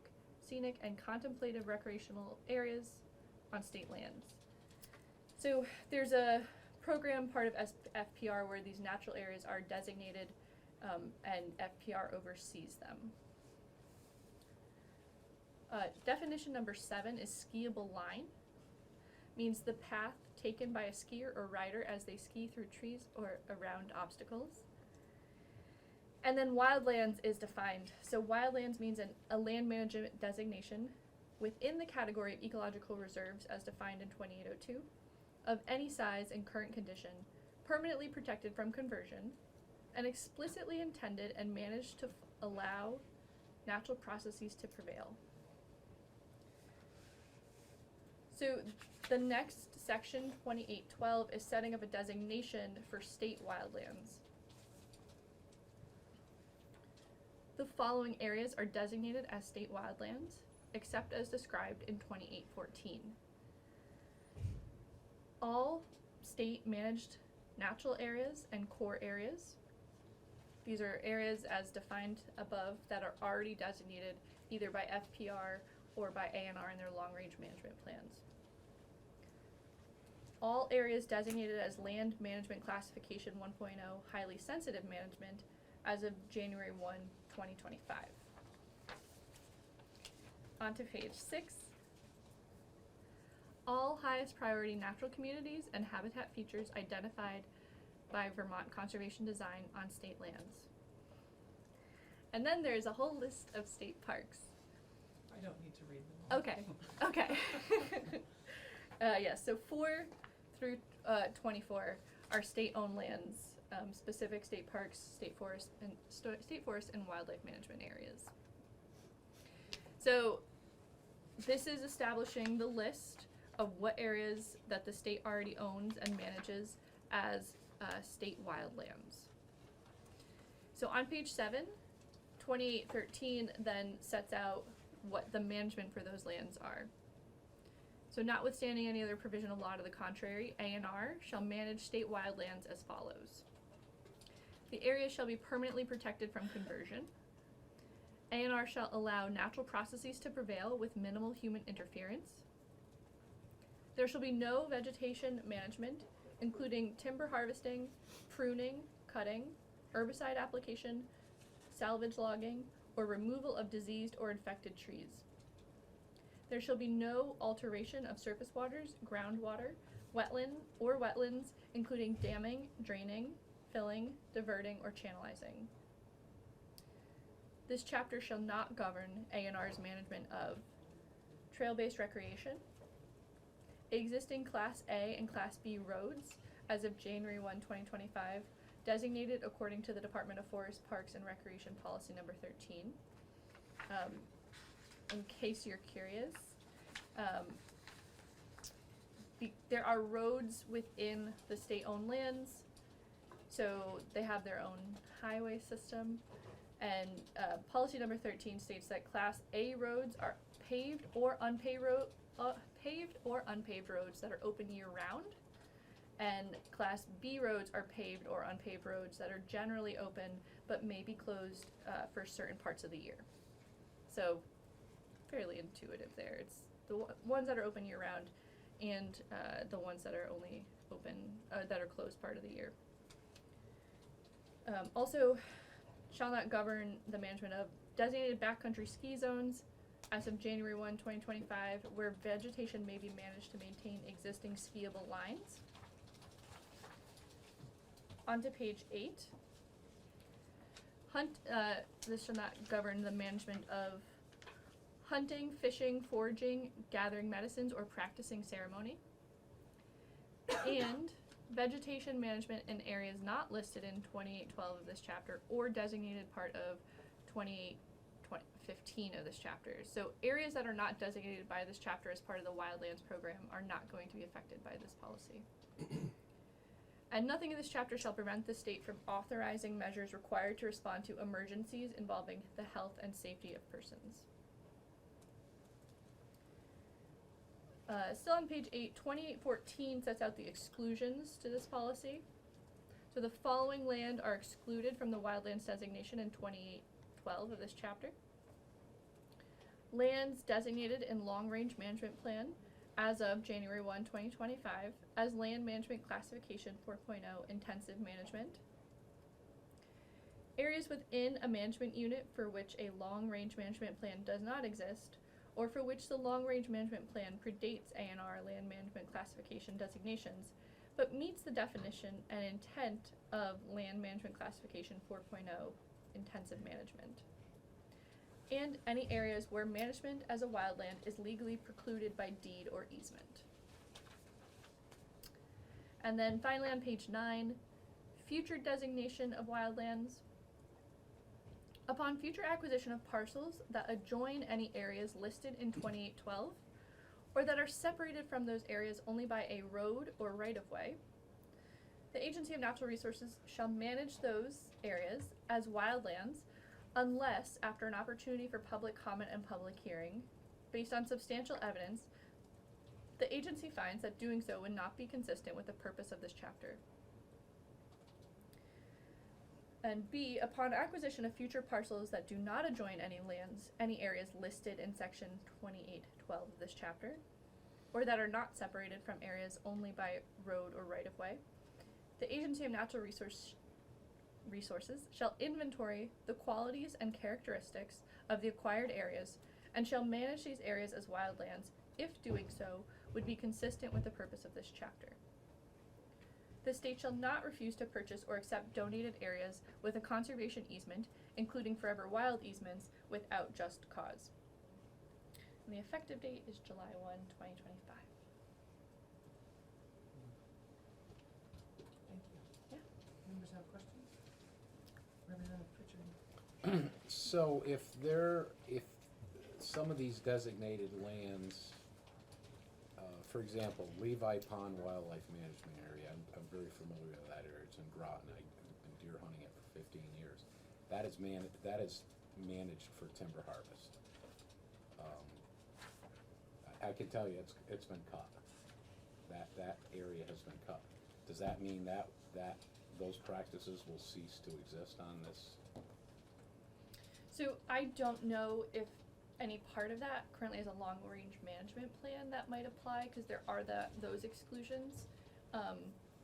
scenic, and contemplative recreational areas on state lands. So there's a program part of FPR where these natural areas are designated, and FPR oversees them. Definition number 7 is skiable line. Means the path taken by a skier or rider as they ski through trees or around obstacles. And then wildlands is defined. So wildlands means a land management designation within the category of ecological reserves as defined in 2802 of any size and current condition, permanently protected from conversion, and explicitly intended and managed to allow natural processes to prevail. So the next section, 2812, is setting up a designation for state wildlands. The following areas are designated as state wildlands, except as described in 2814. All state managed natural areas and core areas. These are areas as defined above that are already designated either by FPR or by A&R in their long-range management plans. All areas designated as Land Management Classification 1.0 Highly Sensitive Management as of January 1, 2025. On to page 6. All highest priority natural communities and habitat features identified by Vermont Conservation Design on state lands. And then there's a whole list of state parks. I don't need to read them all. Okay, okay. Yes, so 4 through 24 are state-owned lands, specific state parks, state forests, and wildlife management areas. So this is establishing the list of what areas that the state already owns and manages as state wildlands. So on page 7, 2813 then sets out what the management for those lands are. So notwithstanding any other provision of law to the contrary, A&R shall manage state wildlands as follows. The area shall be permanently protected from conversion. A&R shall allow natural processes to prevail with minimal human interference. There shall be no vegetation management, including timber harvesting, pruning, cutting, herbicide application, salvage logging, or removal of diseased or infected trees. There shall be no alteration of surface waters, groundwater, wetlands, including damming, draining, filling, diverting, or channelizing. This chapter shall not govern A&R's management of trail-based recreation, existing Class A and Class B roads as of January 1, 2025, designated according to the Department of Forest, Parks, and Recreation Policy Number 13. In case you're curious, there are roads within the state-owned lands, so they have their own highway system, and policy number 13 states that Class A roads are paved or unpaved roads that are open year-round, and Class B roads are paved or unpaved roads that are generally open but may be closed for certain parts of the year. So fairly intuitive there. It's the ones that are open year-round and the ones that are only open, that are closed part of the year. Also, shall not govern the management of designated backcountry ski zones as of January 1, 2025, where vegetation may be managed to maintain existing skiable lines. On to page 8. This shall not govern the management of hunting, fishing, foraging, gathering medicines, or practicing ceremony. And vegetation management in areas not listed in 2812 of this chapter or designated part of 2815 of this chapter. So areas that are not designated by this chapter as part of the Wildlands program are not going to be affected by this policy. And nothing in this chapter shall prevent the state from authorizing measures required to respond to emergencies involving the health and safety of persons. Still on page 8, 2814 sets out the exclusions to this policy. So the following land are excluded from the wildlands designation in 2812 of this chapter. Lands designated in long-range management plan as of January 1, 2025 as land management classification 4.0 intensive management. Areas within a management unit for which a long-range management plan does not exist, or for which the long-range management plan predates ANR land management classification designations, but meets the definition and intent of land management classification 4.0 intensive management. And any areas where management as a wildland is legally precluded by deed or easement. And then finally on page 9, future designation of wildlands. Upon future acquisition of parcels that adjoin any areas listed in 2812, or that are separated from those areas only by a road or right-of-way, the Agency of Natural Resources shall manage those areas as wildlands unless, after an opportunity for public comment and public hearing, based on substantial evidence, the agency finds that doing so would not be consistent with the purpose of this chapter. And B, upon acquisition of future parcels that do not adjoin any areas listed in section 2812 of this chapter, or that are not separated from areas only by road or right-of-way, the Agency of Natural Resources shall inventory the qualities and characteristics of the acquired areas and shall manage these areas as wildlands if doing so would be consistent with the purpose of this chapter. The state shall not refuse to purchase or accept donated areas with a conservation easement, including forever wild easements, without just cause. And the effective date is July 1, 2025. Thank you. Yeah. Members have questions? Representative Pritchard. So if some of these designated lands, for example, Levi Pond Wildlife Management Area, I'm very familiar with that area. It's in Groton. I've been deer hunting it for 15 years. That is managed for timber harvest. I can tell you it's been cut. That area has been cut. Does that mean that those practices will cease to exist on this? So I don't know if any part of that currently has a long-range management plan that might apply, because there are those exclusions.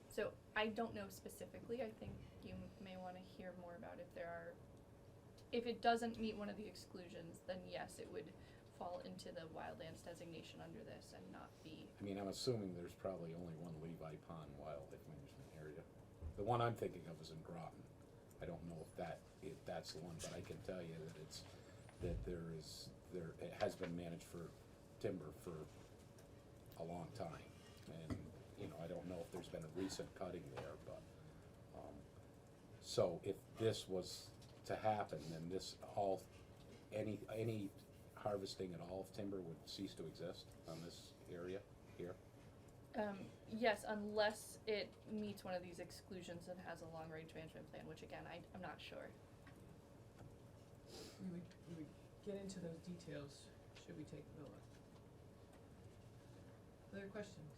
So I don't know specifically. I think you may want to hear more about if it doesn't meet one of the exclusions, then yes, it would fall into the wildlands designation under this and not be. I mean, I'm assuming there's probably only one Levi Pond Wildlife Management Area. The one I'm thinking of is in Groton. I don't know if that's the one, but I can tell you that it has been managed for timber for a long time, and I don't know if there's been a recent cutting there, but so if this was to happen, then any harvesting at all of timber would cease to exist on this area here. Yes, unless it meets one of these exclusions and has a long-range management plan, which again, I'm not sure. We would get into those details should we take the vote. Other questions?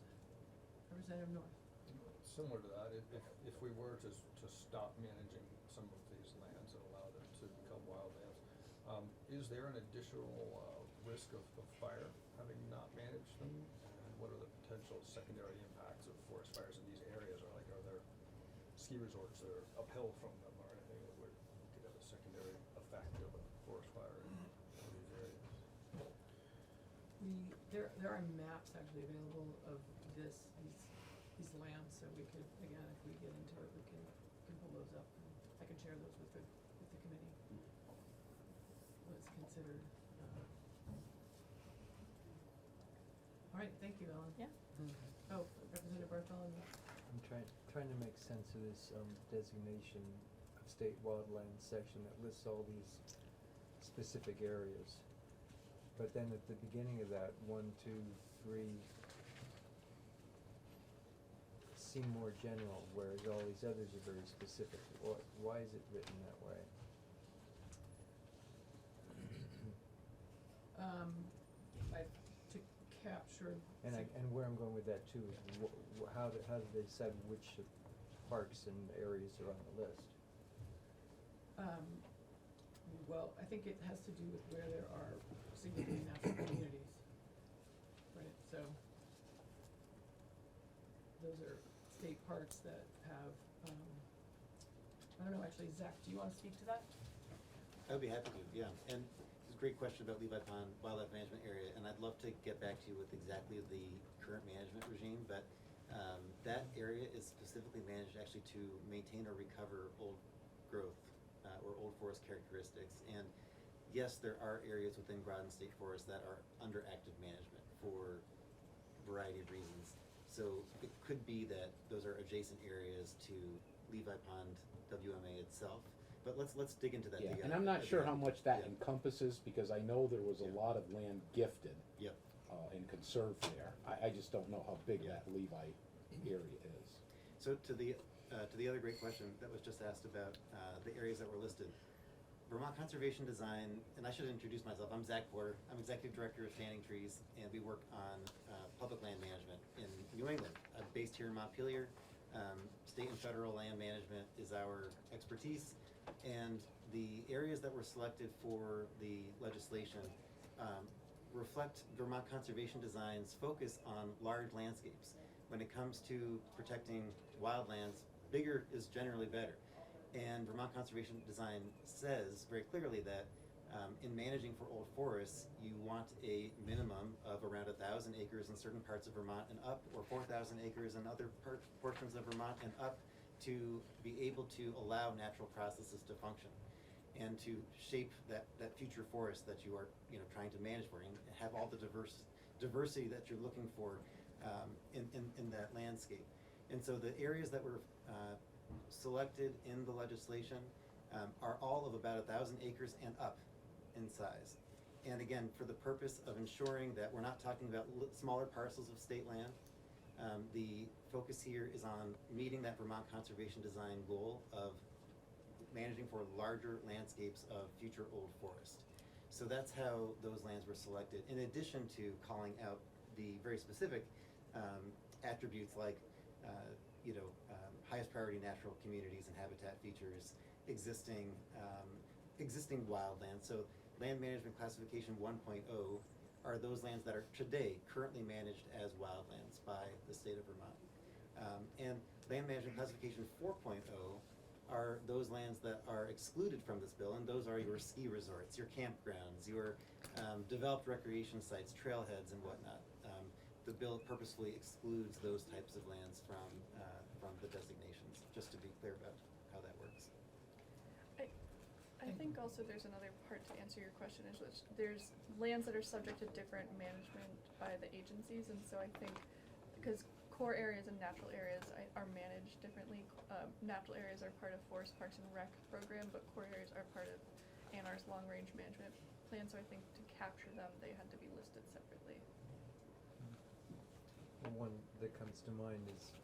Representative North. Similar to that, if we were to stop managing some of these lands and allow them to become wildlands, is there an additional risk of fire having not managed them? And what are the potential secondary impacts of forest fires in these areas? Are there ski resorts that are uphill from them or anything that could have a secondary effect of a forest fire in these areas? There are maps actually available of these lands, so we could, again, if we get into it, we can pull those up. And I can share those with the committee was considered. All right, thank you, Ellen. Yeah. Oh, Representative Bartholomew. I'm trying to make sense of this designation of state wildlands section that lists all these specific areas. But then at the beginning of that, 1, 2, 3 seem more general, whereas all these others are very specific. Why is it written that way? To capture. And where I'm going with that too is how do they decide which parks and areas are on the list? Well, I think it has to do with where there are significant natural communities, right? So those are state parks that have, I don't know, actually, Zach, do you want to speak to that? I would be happy to, yeah. And it's a great question about Levi Pond Wildlife Management Area, and I'd love to get back to you with exactly the current management regime, but that area is specifically managed actually to maintain or recover old growth or old forest characteristics. And yes, there are areas within Groton State Forest that are under active management for a variety of reasons. So it could be that those are adjacent areas to Levi Pond WMA itself. But let's dig into that. Yeah, together. and I'm not sure how much that Yeah. encompasses, because I know there was a Yeah. lot of land gifted Yep. and conserved there. I just don't know how big Yeah. that Levi area is. So to the other great question that was just asked about the areas that were listed, Vermont Conservation Design, and I should introduce myself. I'm Zach Porter. I'm Executive Director of Standing Trees, and we work on public land management in New England. I'm based here in Montpelier. State and federal land management is our expertise, and the areas that were selected for the legislation reflect Vermont Conservation Design's focus on large landscapes. When it comes to protecting wildlands, bigger is generally better. And Vermont Conservation Design says very clearly that in managing for old forests, you want a minimum of around 1,000 acres in certain parts of Vermont and up, or 4,000 acres in other portions of Vermont and up, to be able to allow natural processes to function and to shape that future forest that you are trying to manage for, and have all the diversity that you're looking for in that landscape. And so the areas that were selected in the legislation are all of about 1,000 acres and up in size. And again, for the purpose of ensuring that we're not talking about smaller parcels of state land, the focus here is on meeting that Vermont Conservation Design goal of managing for larger landscapes of future old forest. So that's how those lands were selected, in addition to calling out the very specific attributes like highest priority natural communities and habitat features, existing wildlands. So land management classification 1.0 are those lands that are today currently managed as wildlands by the state of Vermont. And land management classification 4.0 are those lands that are excluded from this bill, and those are your ski resorts, your campgrounds, your developed recreation sites, trailheads, and whatnot. The bill purposefully excludes those types of lands from the designations, just to be clear about how that works. I think also there's another part to answer your question, is which there's lands that are subject to different management by the agencies, and so I think because core areas and natural areas are managed differently. Natural areas are part of Forest Parks and Rec program, but core areas are part of ANR's long-range management plan, so I think to capture them, they had to be listed separately. The one that comes to mind is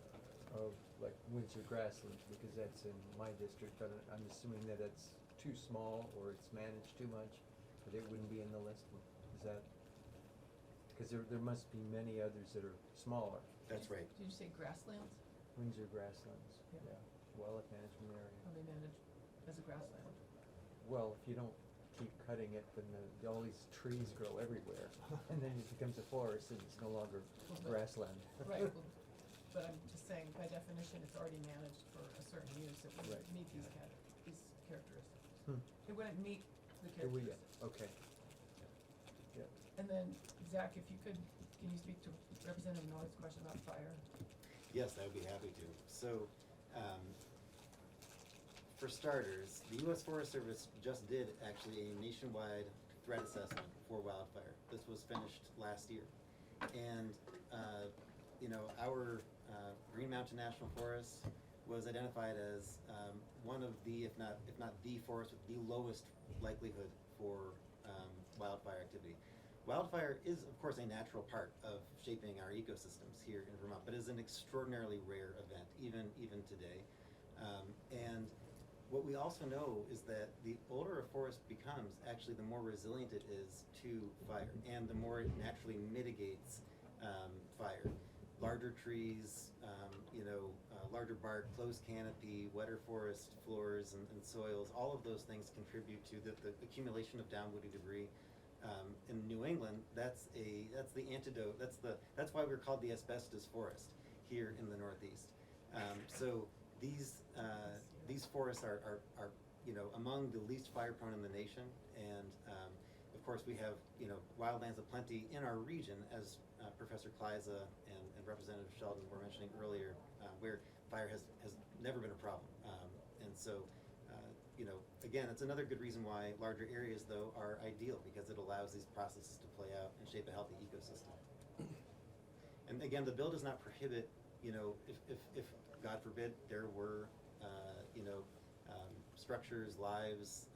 of like Windsor Grasslands, because that's in my district, but I'm assuming that it's too small or it's managed too much, that it wouldn't be in the list. Is that, because there must be many others that are smaller. That's right. Did you say grasslands? Windsor Grasslands, Yeah. yeah, wildlife management area. Are they managed as a grassland? Well, if you don't keep cutting it, then all these trees grow everywhere, and then it becomes a forest, and it's no longer Well, but- grassland. Right, well, but I'm just saying, by definition, it's already managed for a certain use, it wouldn't Right. meet these characteristics. Hmm. It wouldn't meet the Here we go. characteristics. Okay. Yep. And then, Zach, if you could, can you speak to Representative North's question about fire? Yes, I would be happy to. So, for starters, the U.S. Forest Service just did actually a nationwide threat assessment for wildfire. This was finished last year. And, our Green Mountain National Forest was identified as one of the, if not the forest with the lowest likelihood for wildfire activity. Wildfire is, of course, a natural part of shaping our ecosystems here in Vermont, but is an extraordinarily rare event, even today. And what we also know is that the older a forest becomes, actually, the more resilient it is to fire, and the more it naturally mitigates fire. Larger trees, larger bark, closed canopy, wetter forest floors and soils, all of those things contribute to the accumulation of downwoody debris. In New England, that's the antidote. That's why we're called the asbestos forest here in the Northeast. So these forests are among the least fire prone in the nation, and of course we have wildlands aplenty in our region, as Professor Kleiza and Representative Sheldon were mentioning earlier, where fire has never been a problem. And so again, it's another good reason why larger areas, though, are ideal, because it allows these processes to play out and shape a healthy ecosystem. And again, the bill does not prohibit, if God forbid there were, structures, lives,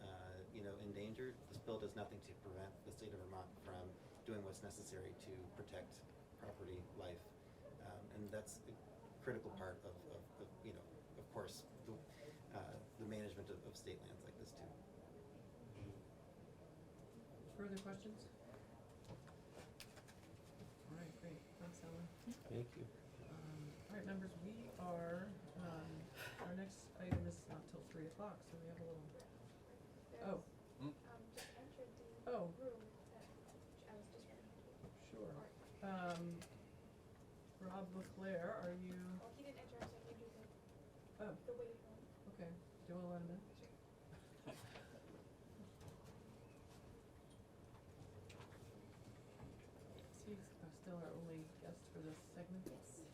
endangered. This bill does nothing to prevent the state of Vermont from doing what's necessary to protect property, life, and that's a critical part of course, the management of state lands like this too. Further questions? All right, great. Thanks, Ellen. Thank you. All right, members, we are, our next item is not till 3 o'clock, so we have a little. Oh. Just entered the Oh. room that I was just running into. Sure. Rob Leclerc, are you? Well, he didn't enter, so I gave you Oh, the waiting room. okay. Do you want to let him in? He's still our only guest for this segment. Yes.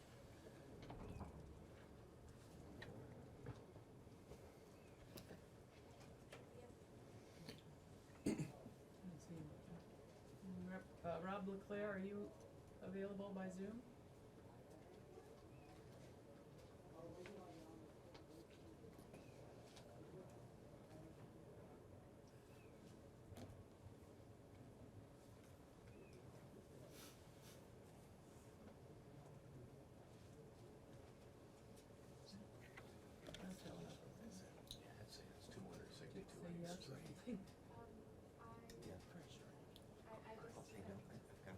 Let's see. Rob Leclerc, are you available by Zoom? Yes. Yeah. I've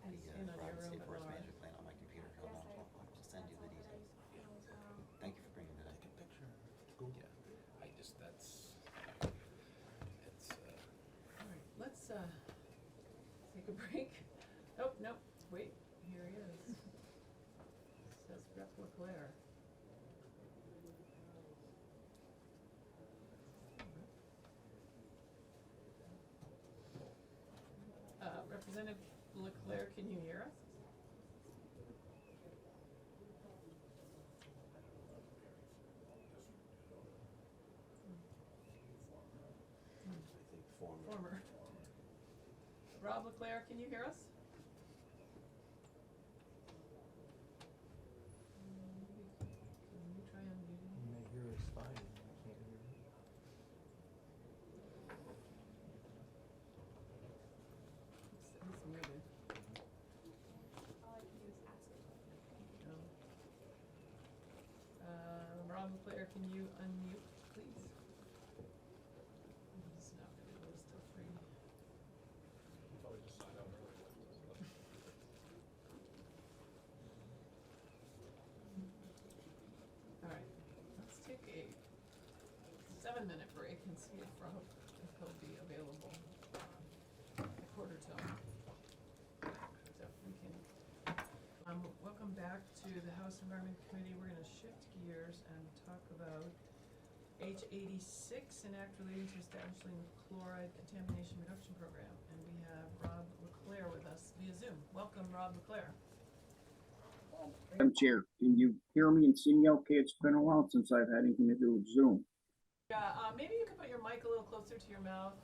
got In the on your Broad State room, Forest Laura. Management Plan on my computer. Hold on, I'll send you the details. Thank you for bringing that up. Take a picture. Yeah, it's, All right, let's take a break. Oh, no, wait, here he is. Says Rep. Leclerc. Representative Leclerc, can you hear us? I think Former. Rob Leclerc, can you hear us? Can you try unmuting? You may hear us fine, I can't hear you. He's muted. All I can do is ask it. No. Rob Leclerc, can you unmute, please? He's not gonna be able to still free. Probably just signed out early. All right, let's take a 7-minute break and see if Rob, if he'll be available at quarter till. So we can, welcome back to the House Environment Committee. We're gonna shift gears and talk about H.86, an act relating to establishing the Chloride Contamination Reduction Program. And we have Rob Leclerc with us via Zoom. Welcome, Rob Leclerc. Madam Chair, can you hear me and see me okay? It's been a while since I've had anything to do with Zoom. Yeah, maybe you could put your mic a little closer to your mouth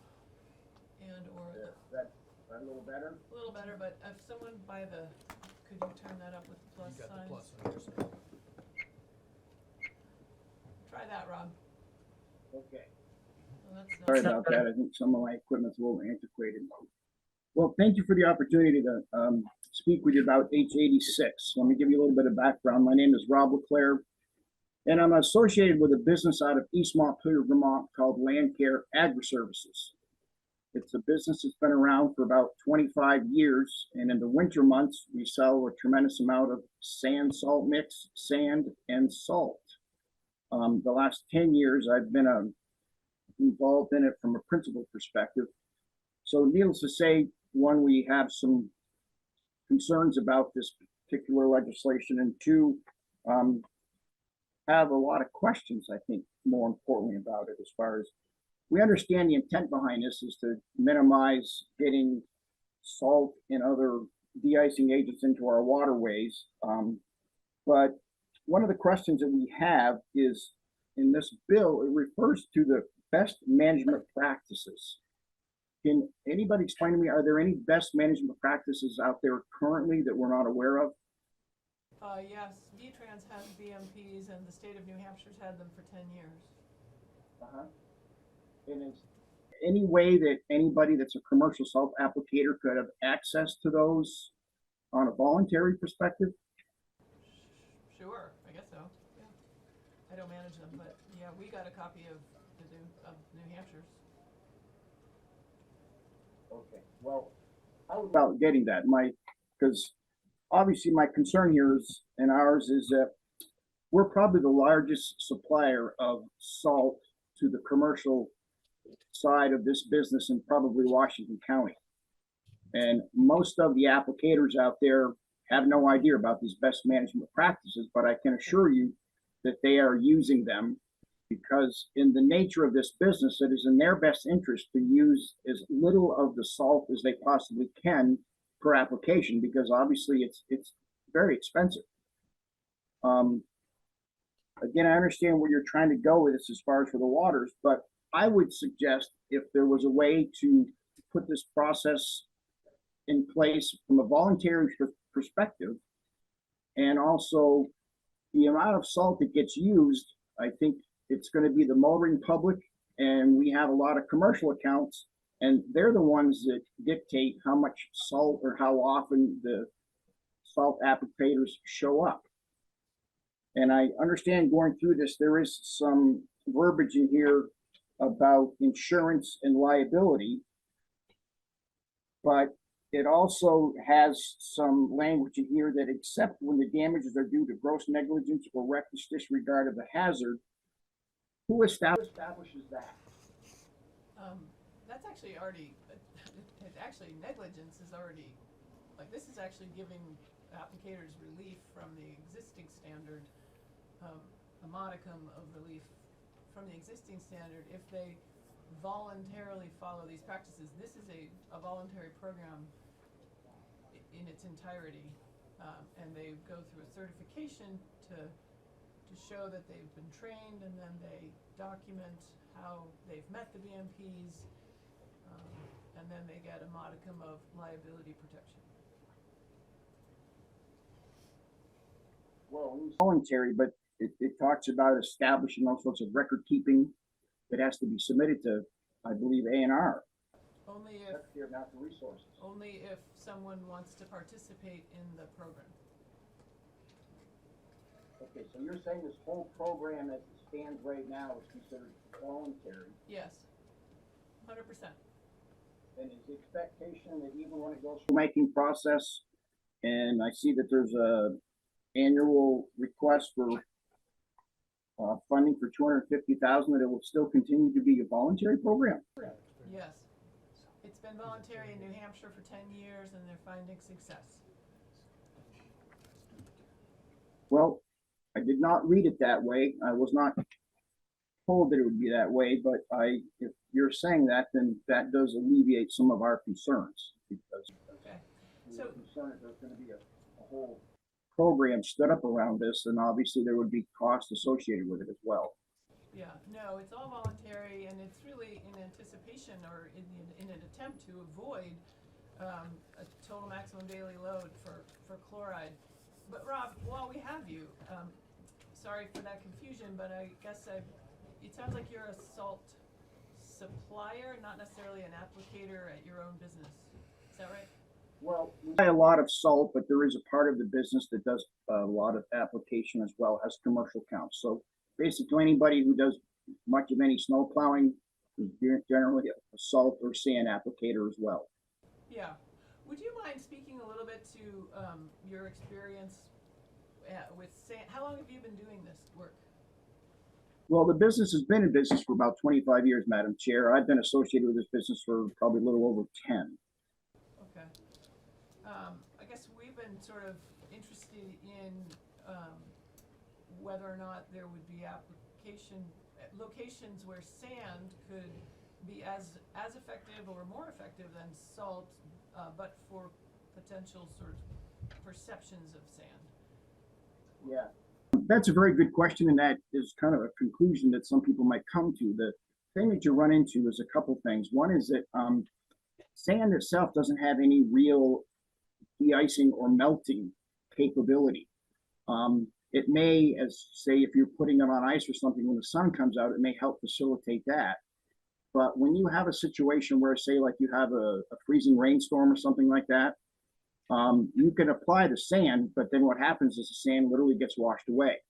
and or That's a little better? a little better, but if someone by the, could you turn that up with the plus You got the signs? plus on your side. Try that, Rob. Okay. No, that's not. Sorry about that. I think some of my equipment's a little antiquated. Well, thank you for the opportunity to speak with you about H.86. Let me give you a little bit of background. My name is Rob LeClaire, and I'm associated with a business out of East Montpelier, Vermont called Land Care Agri-Services. It's a business that's been around for about 25 years, and in the winter months, we sell a tremendous amount of sand salt mix, sand and salt. The last 10 years, I've been involved in it from a principal perspective. So needless to say, one, we have some concerns about this particular legislation, and two, have a lot of questions, I think, more importantly about it. As far as we understand, the intent behind this is to minimize getting salt and other de-icing agents into our waterways. But one of the questions that we have is, in this bill, it refers to the best management practices. Can anybody explain to me, are there any best management practices out there currently that we're not aware of? Yes, V-Trans has BMPs and the state of New Hampshire's had them for 10 years. Uh-huh. And is any way that anybody that's a commercial salt applicator could have access to those on a voluntary perspective? Sure, I guess so, yeah. I don't manage them, but yeah, we got a copy of New Hampshire's. Okay, well, how about getting that? Because obviously my concern here is, and ours is that we're probably the largest supplier of salt to the commercial side of this business in probably Washington County. And most of the applicators out there have no idea about these best management practices, but I can assure you that they are using them, because in the nature of this business, it is in their best interest to use as little of the salt as they possibly can per application, because obviously it's very expensive. Again, I understand where you're trying to go with this as far as for the waters, but I would suggest if there was a way to put this process in place from a voluntary perspective, and also the amount of salt that gets used, I think it's going to be the motoring public, and we have a lot of commercial accounts, and they're the ones that dictate how much salt or how often the salt applicators show up. And I understand going through this, there is some verbiage in here about insurance and liability, but it also has some language in here that, except when the damages are due to gross negligence or reckless disregard of the hazard, who establishes that? That's actually already, actually negligence is already, like, this is actually giving applicators relief from the existing standard, a modicum of relief from the existing standard if they voluntarily follow these practices. This is a voluntary program in its entirety, and they go through a certification to show that they've been trained, and then they document how they've met the BMPs, and then they get a modicum of liability protection. Well, it's voluntary, but it talks about establishing all sorts of record keeping that has to be submitted to, I believe, A&R. Only if, Secretary of Natural Resources. only if someone wants to participate in the program. Okay, so you're saying this whole program as it stands right now is considered voluntary, Yes, 100%. and is the expectation that even when it goes through the making process, and I see that there's a annual request for funding for $250,000, that it will still continue to be a voluntary program? Yes. It's been voluntary in New Hampshire for 10 years, and they're finding success. Well, I did not read it that way. I was not told that it would be that way, but if you're saying that, then that does alleviate some of our concerns, because Okay. we So, were concerned that there's going to be a whole program stood up around this, and obviously there would be costs associated with it as well. Yeah, no, it's all voluntary, and it's really in anticipation or in an attempt to avoid a total maximum daily load for chloride. But Rob, while we have you, sorry for that confusion, but I guess it sounds like you're a salt supplier, not necessarily an applicator at your own business. Is that right? Well, we buy a lot of salt, but there is a part of the business that does a lot of application as well, has commercial counts. So basically, anybody who does much of any snow plowing is generally a salt or sand applicator as well. Yeah. Would you mind speaking a little bit to your experience with sand? How long have you been doing this work? Well, the business has been in business for about 25 years, Madam Chair. I've been associated with this business for probably a little over 10. Okay. I guess we've been sort of interested in whether or not there would be locations where sand could be as effective or more effective than salt, but for potential sort of perceptions of sand. Yeah. That's a very good question, and that is kind of a conclusion that some people might come to. The thing that you run into is a couple things. One is that sand itself doesn't have any real de-icing or melting capability. It may, as say, if you're putting it on ice or something, when the sun comes out, it may help facilitate that. But when you have a situation where, say, like you have a freezing rainstorm or something like that, you can apply the sand, but then what happens is the sand literally gets washed away.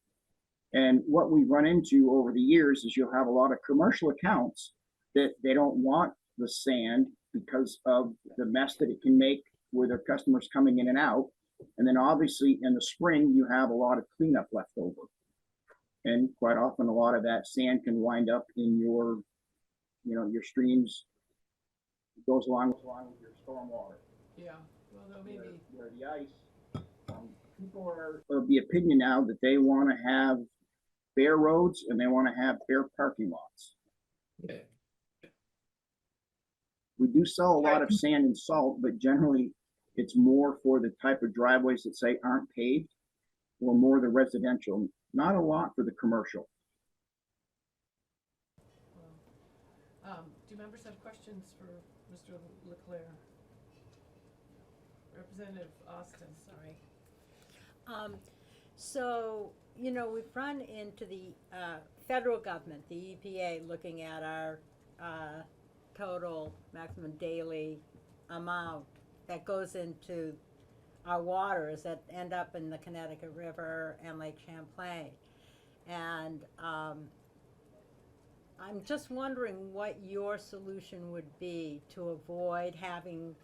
And what we've run into over the years is you'll have a lot of commercial accounts that they don't want the sand because of the mess that it can make with their customers coming in and out. And then obviously in the spring, you have a lot of cleanup left over. And quite often a lot of that sand can wind up in your, your streams. It goes along with your storm water. Yeah. Well, though maybe where the ice, people are of the opinion now that they want to have bare roads and they want to have bare parking lots. Yeah. We do sell a lot of sand and salt, but generally it's more for the type of driveways that say aren't paved or more the residential, not a lot for the commercial. Well, do members have questions for Mr. Leclerc? Representative Austin, sorry. So, we've run into the federal government, the EPA, looking at our total maximum daily amount that goes into our waters that end up in the Connecticut River and Lake Champlain. And I'm just wondering what your solution would be to avoid having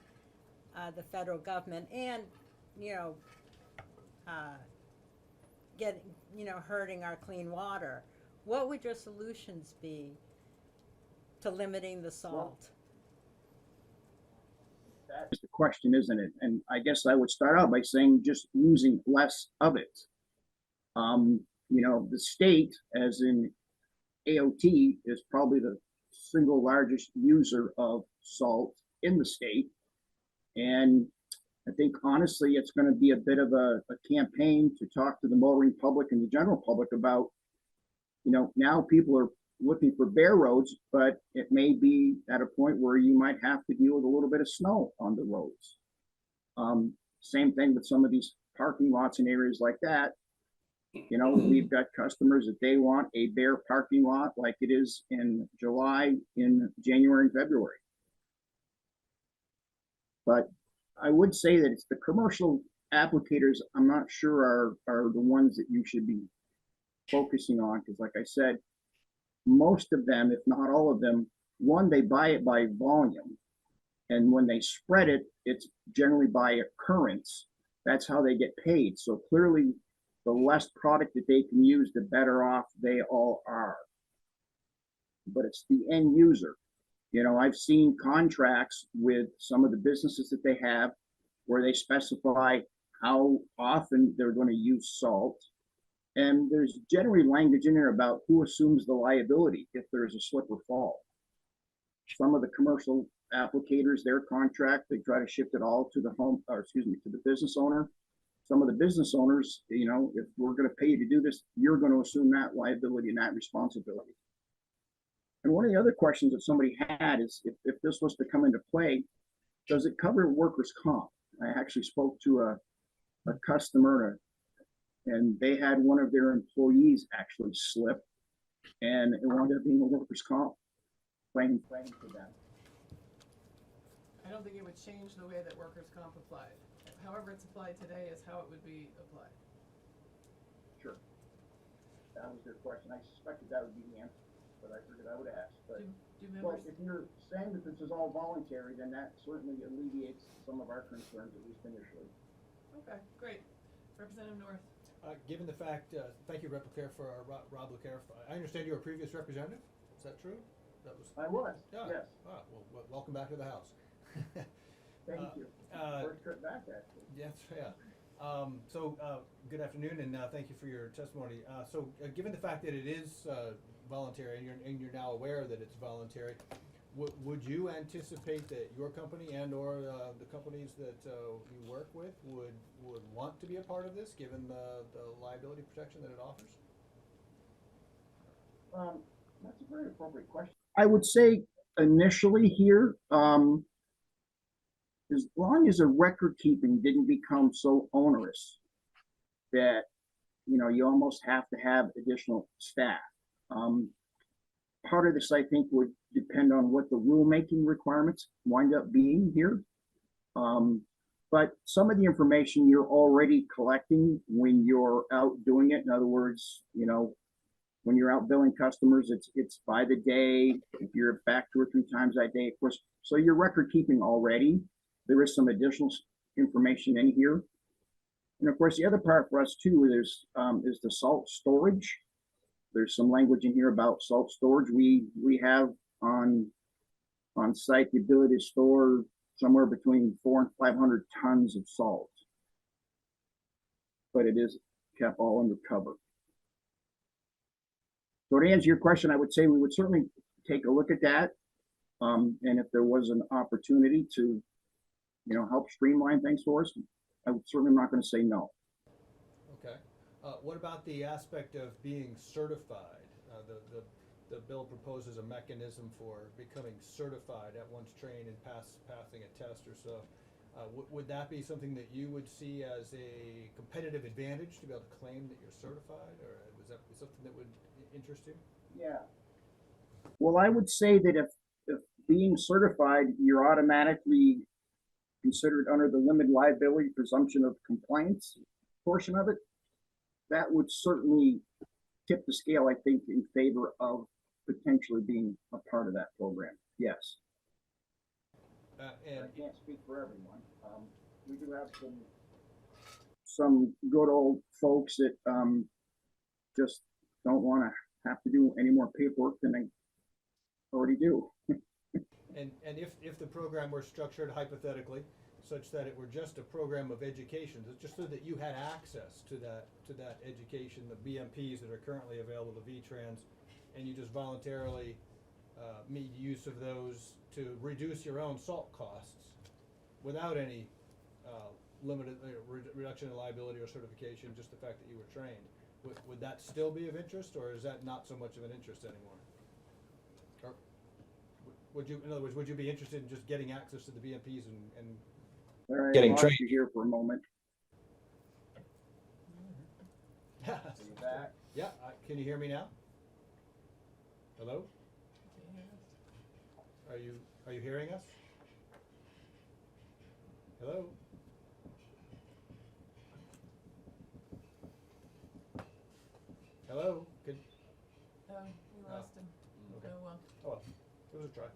the federal government and, hurting our clean water. What would your solutions be to limiting the salt? That's the question, isn't it? And I guess I would start out by saying just using less of it. The state, as in AOT, is probably the single largest user of salt in the state. And I think honestly, it's going to be a bit of a campaign to talk to the motoring public and the general public about, now people are looking for bare roads, but it may be at a point where you might have to deal with a little bit of snow on the roads. Same thing with some of these parking lots in areas like that. We've got customers that they want a bare parking lot like it is in July, in January and February. But I would say that it's the commercial applicators I'm not sure are the ones that you should be focusing on, because like I said, most of them, if not all of them, one, they buy it by volume. And when they spread it, it's generally by occurrence. That's how they get paid. So clearly, the less product that they can use, the better off they all are. But it's the end user. I've seen contracts with some of the businesses that they have where they specify how often they're going to use salt. And there's generally language in there about who assumes the liability if there's a slip or fall. Some of the commercial applicators, their contract, they try to shift it all to the business owner. Some of the business owners, if we're going to pay you to do this, you're going to assume that liability and that responsibility. And one of the other questions that somebody had is if this was to come into play, does it cover workers' comp? I actually spoke to a customer and they had one of their employees actually slip and it wound up being a workers' comp claim for them. I don't think it would change the way that workers' comp applied. However it's applied today is how it would be applied. Sure. That was their question. I suspected that would be the answer, but I figured I would ask. But, Do but members, if you're saying that this is all voluntary, then that certainly alleviates some of our concerns, at least initially. okay, great. Representative North. Given the fact, thank you, Rep. Leclerc, for Rob Leclerc. I understand you were a previous representative. Is that true? That was. I was, Yeah. yes. Ah, well, welcome back to the House. Thank you. First trip back, actually. Yes, yeah. Good afternoon, and thank you for your testimony. Given the fact that it is voluntary, and you're now aware that it's voluntary, would you anticipate that your company and/or the companies that you work with would want to be a part of this, given the liability protection that it offers? That's a very appropriate question. I would say initially here, as long as the record keeping didn't become so onerous that, you almost have to have additional staff. Part of this, I think, would depend on what the rulemaking requirements wind up being here. But some of the information you're already collecting when you're out doing it, in other words, when you're out billing customers, it's by the day. If you're back 2 or 3 times that day, of course. So your record keeping already, there is some additional information in here. And of course, the other part for us too is the salt storage. There's some language in here about salt storage. We have on site the ability to store somewhere between 400 and 500 tons of salt, but it is kept all under cover. So to answer your question, I would say we would certainly take a look at that, and if there was an opportunity to, help streamline things for us, I would certainly not going to say no. Okay. What about the aspect of being certified? The bill proposes a mechanism for becoming certified at once trained and passing a test or so. Would that be something that you would see as a competitive advantage to be able to claim that you're certified, or was that something that would interest you? Yeah. Well, I would say that if being certified, you're automatically considered under the limited liability presumption of compliance portion of it, that would certainly tip the scale, I think, in favor of potentially being a part of that program. Yes. And I can't speak for everyone. We do have some good old folks that just don't want to have to do any more paperwork than they already do. And if the program were structured hypothetically such that it were just a program of education, just so that you had access to that education, the BMPs that are currently available to V-Trans, and you just voluntarily made use of those to reduce your own salt costs without any limited reduction in liability or certification, just the fact that you were trained, would that still be of interest, or is that not so much of an interest anymore? Or would you, in other words, would you be interested in just getting access to the BMPs and Getting trained here for a moment? Yeah, can you hear me now? Hello? Are you hearing us? Hello? Hello? Oh, we lost him. Okay. Oh, well. Oh, well, it was a try. All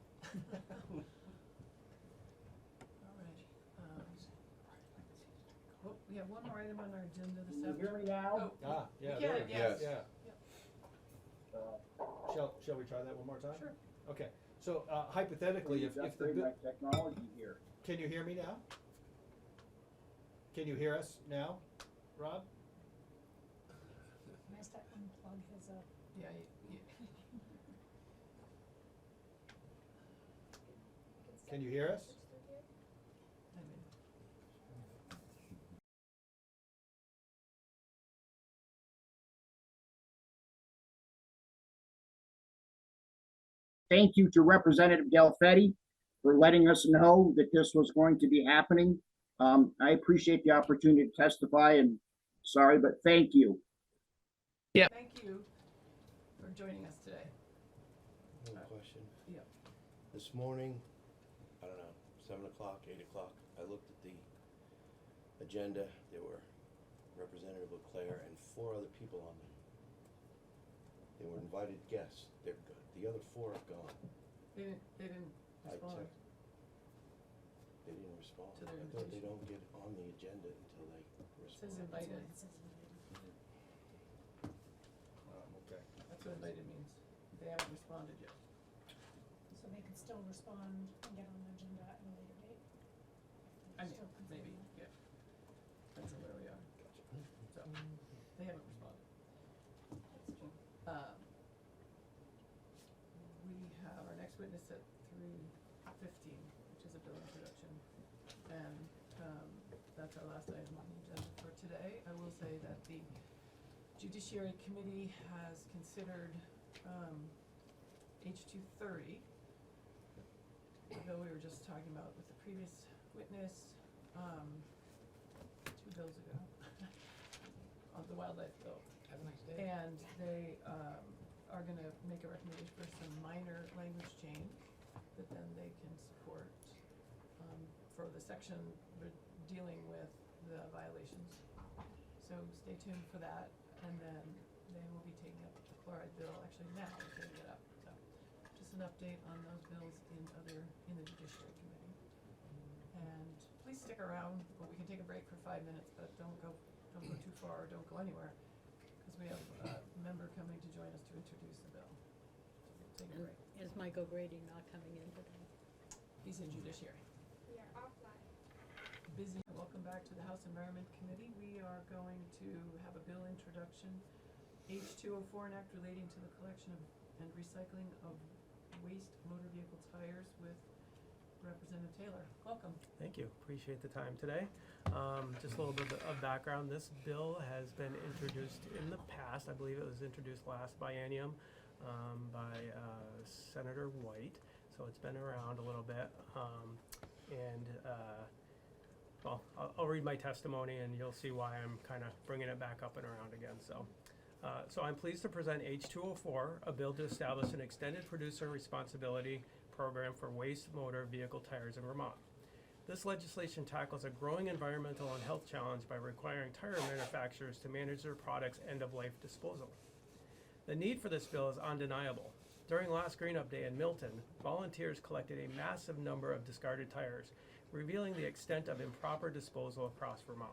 right. Oh, we have one more item on our agenda this Can you hear afternoon. me now? Ah, yeah, We there can, we go. yes. Yeah. Shall we try that one more time? Sure. Okay. So hypothetically, if the upgrade my technology here. can you hear me now? Can you hear us now, Rob? Nice to unplug his, Yeah, Can you hear us? thank you to Representative Delfetti for letting us know that this was going to be happening. I appreciate the opportunity to testify, and sorry, but thank you. Thank you for joining us today. One question. Yeah. This morning, I don't know, 7 o'clock, 8 o'clock, I looked at the agenda. There were Representative Leclerc and 4 other people on there. They were invited guests. They're good. The other 4 have gone. They didn't I respond. checked. They didn't respond. To their I thought they invitation. don't get on the agenda until they It says respond. invited. Okay. That's what invited means. They haven't responded yet. So they could still respond and get on the agenda at a later date? I mean, Still consider maybe, that. yeah. Depends on where we are. So, they haven't responded. That's true. We have our next witness at 3:15, which is a bill introduction. And, that's our last item on the agenda for today. I will say that the Judiciary Committee has considered, H.230, the bill we were just talking about with the previous witness, 2 bills ago, on the wildlife bill. Have a nice day. And they, are gonna make a recommendation for some minor language change that then they can support, for the section dealing with the violations. So stay tuned for that, and then they will be taking up the chloride bill, actually now they're taking it up, so. Just an update on those bills in the Judiciary Committee. And please stick around, but we can take a break for 5 minutes, but don't go too far, or don't go anywhere, because we have a member coming to join us to introduce the bill. So we'll take a And break. is Michael Grady not coming in today? He's in Judiciary. We are offline. Busy. Welcome back to the House Environment Committee. We are going to have a bill introduction, H.204, an act relating to the collection and recycling of waste motor vehicle tires with Representative Taylor. Welcome. Thank you. Appreciate the time today. Just a little bit of background. This bill has been introduced in the past. I believe it was introduced last biennium by Senator White. So it's been around a little bit. Well, I'll read my testimony and you'll see why I'm kind of bringing it back up and around again. So I'm pleased to present H.204, a bill to establish an extended producer responsibility program for waste motor vehicle tires in Vermont. This legislation tackles a growing environmental and health challenge by requiring tire manufacturers to manage their products' end-of-life disposal. The need for this bill is undeniable. During last Green Up Day in Milton, volunteers collected a massive number of discarded tires, revealing the extent of improper disposal across Vermont.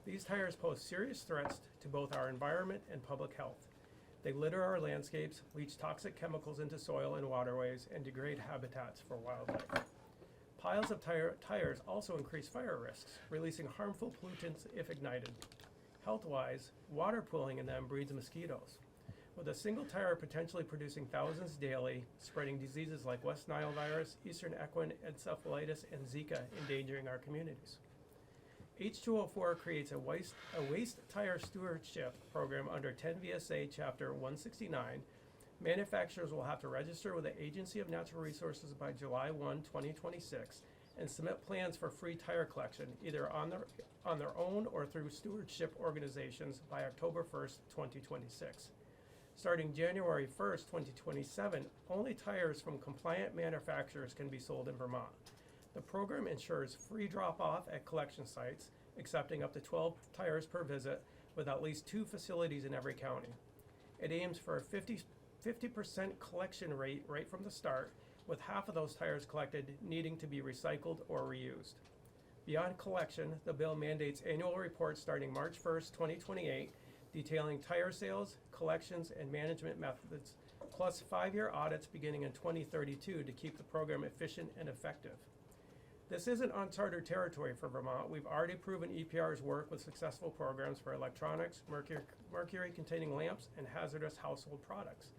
These tires pose serious threats to both our environment and public health. They litter our landscapes, leach toxic chemicals into soil and waterways, and degrade habitats for wildlife. Piles of tires also increase fire risks, releasing harmful pollutants if ignited. Health-wise, water pooling in them breeds mosquitoes, with a single tire potentially producing thousands daily, spreading diseases like West Nile virus, Eastern equine encephalitis, and Zika, endangering our communities. H.204 creates a waste tire stewardship program under 10 VSA Chapter 169. Manufacturers will have to register with the Agency of Natural Resources by July 1, 2026, and submit plans for free tire collection, either on their own or through stewardship organizations by October 1st, 2026. Starting January 1st, 2027, only tires from compliant manufacturers can be sold in Vermont. The program ensures free drop-off at collection sites, accepting up to 12 tires per visit, with at least 2 facilities in every county. It aims for a 50% collection rate right from the start, with half of those tires collected needing to be recycled or reused. Beyond collection, the bill mandates annual reports starting March 1st, 2028, detailing tire sales, collections, and management methods, plus 5-year audits beginning in 2032 to keep the program efficient and effective. This isn't uncharted territory for Vermont. We've already proven EPR's work with successful programs for electronics, mercury-containing lamps, and hazardous household products.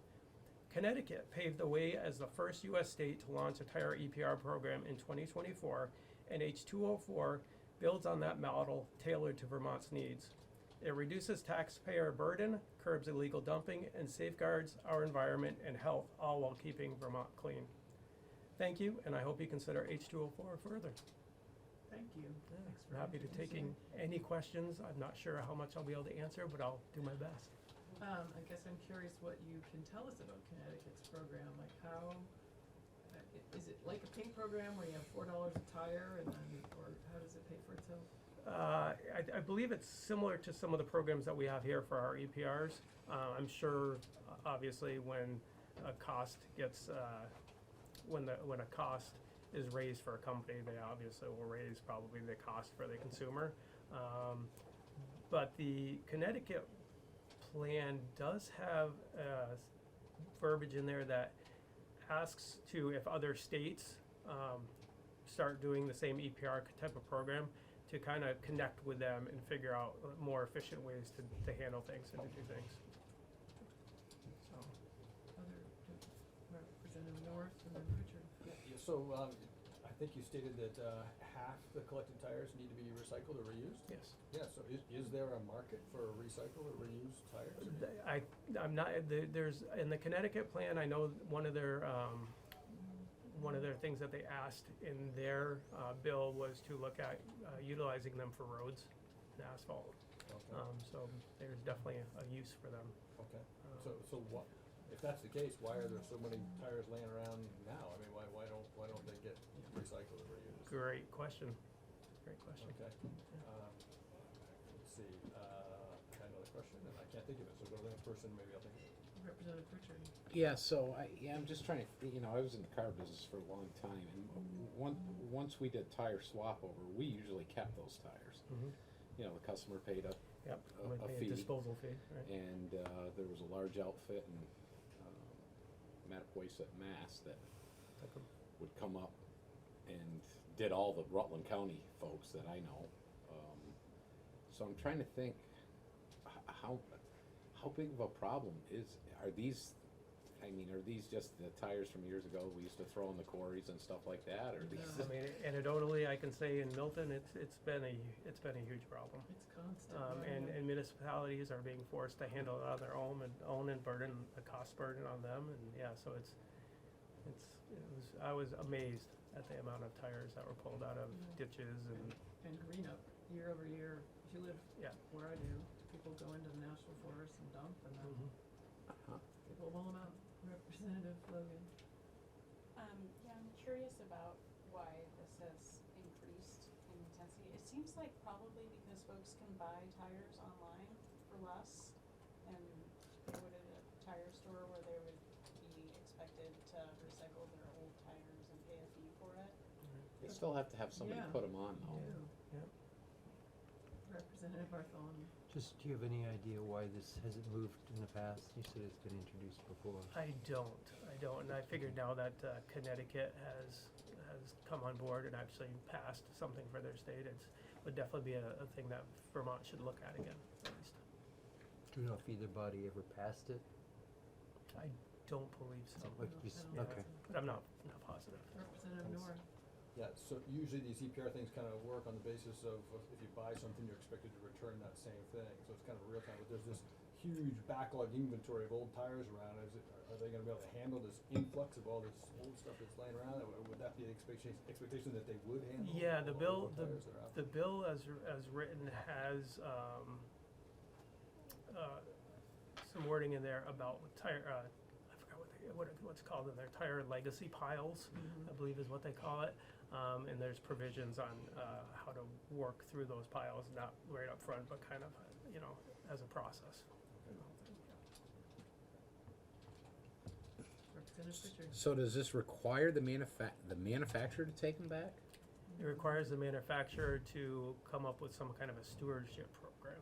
Connecticut paved the way as the first U.S. state to launch a tire EPR program in 2024, and H.204 builds on that model tailored to Vermont's needs. It reduces taxpayer burden, curbs illegal dumping, and safeguards our environment and health, all while keeping Vermont clean. Thank you, and I hope you consider H.204 further. Thank you. Thanks for I'm happy to taking introducing. any questions. I'm not sure how much I'll be able to answer, but I'll do my best. I guess I'm curious what you can tell us about Connecticut's program, like how, is it like a pink program where you have $4 a tire and then, or how does it pay for itself? I believe it's similar to some of the programs that we have here for our EPRs. I'm sure, obviously, when a cost gets, when a cost is raised for a company, they obviously will raise probably the cost for the consumer. But the Connecticut plan does have verbiage in there that asks to, if other states start doing the same EPR type of program, to kind of connect with them and figure out more efficient ways to handle things and to do things. So, Representative North and then Richard. Yeah, so, I think you stated that, half the collected tires need to be recycled or reused? yes. Yeah, so is there a market for recycled or reused tires? I'm not, there's, in the Connecticut plan, I know one of their things that they asked in their bill was to look at utilizing them for roads and asphalt. Okay. So there's definitely a use for them. Okay, so what, if that's the case, why are there so many tires laying around now? I mean, why don't they get recycled or reused? Great question. Great question. Okay, let's see, I had another question and I can't think of it, so go to the next person, maybe I'll think of it. Representative Richard. Yeah, so I'm just trying to, I was in the car business for a long time, and once we did tire swap over, we usually kept those tires. Mhm. The customer paid a Would a pay fee, disposal fee, right? and there was a large outfit in Mattapoisett, Mass, that would come up and did all the Rutland County folks that I know. So I'm trying to think, how big of a problem are these just the tires from years ago we used to throw in the quarries and stuff like that, or these? I mean, anecdotally, I can say in Milton, it's been a huge problem. It's constant. And municipalities are being forced to handle it on their own and burden the cost burden on them, and yeah, so I was amazed at the amount of tires that were pulled out of ditches And green up year over year. If you live where I do, people go into the national forest and dump, and then people pull them out. Representative Logan. Yeah, I'm curious about why this has increased in intensity. It seems like probably because folks can buy tires online for less and go to a tire store where they would be expected to recycle their old tires and pay a fee for it. They still have to have somebody put them on, though. Representative Bartholomew. Just, do you have any idea why this hasn't moved in the past? You said it's been introduced before. I don't, and I figured now that Connecticut has come on board and actually passed something for their state, would definitely be a thing that Vermont should look at again, at least. Do you know if either body ever passed it? I don't believe so. Okay. But I'm not positive. Representative North. Yeah, so usually these EPR things kind of work on the basis of if you buy something, you're expected to return that same thing. So it's kind of real time, but there's this huge backlog inventory of old tires around. Are they gonna be able to handle this influx of all this old stuff that's laying around? Or would that be the expectation that they would handle? Yeah, the all bill, the tires that are out the there? bill as written has some wording in there about tire, I forgot what's called in there, tire legacy piles, I believe is what they call it. And there's provisions on how to work through those piles, not right up front, but kind of, as a process. Representative Richard. So does this require the manufacturer to take them back? It requires the manufacturer to come up with some kind of a stewardship program,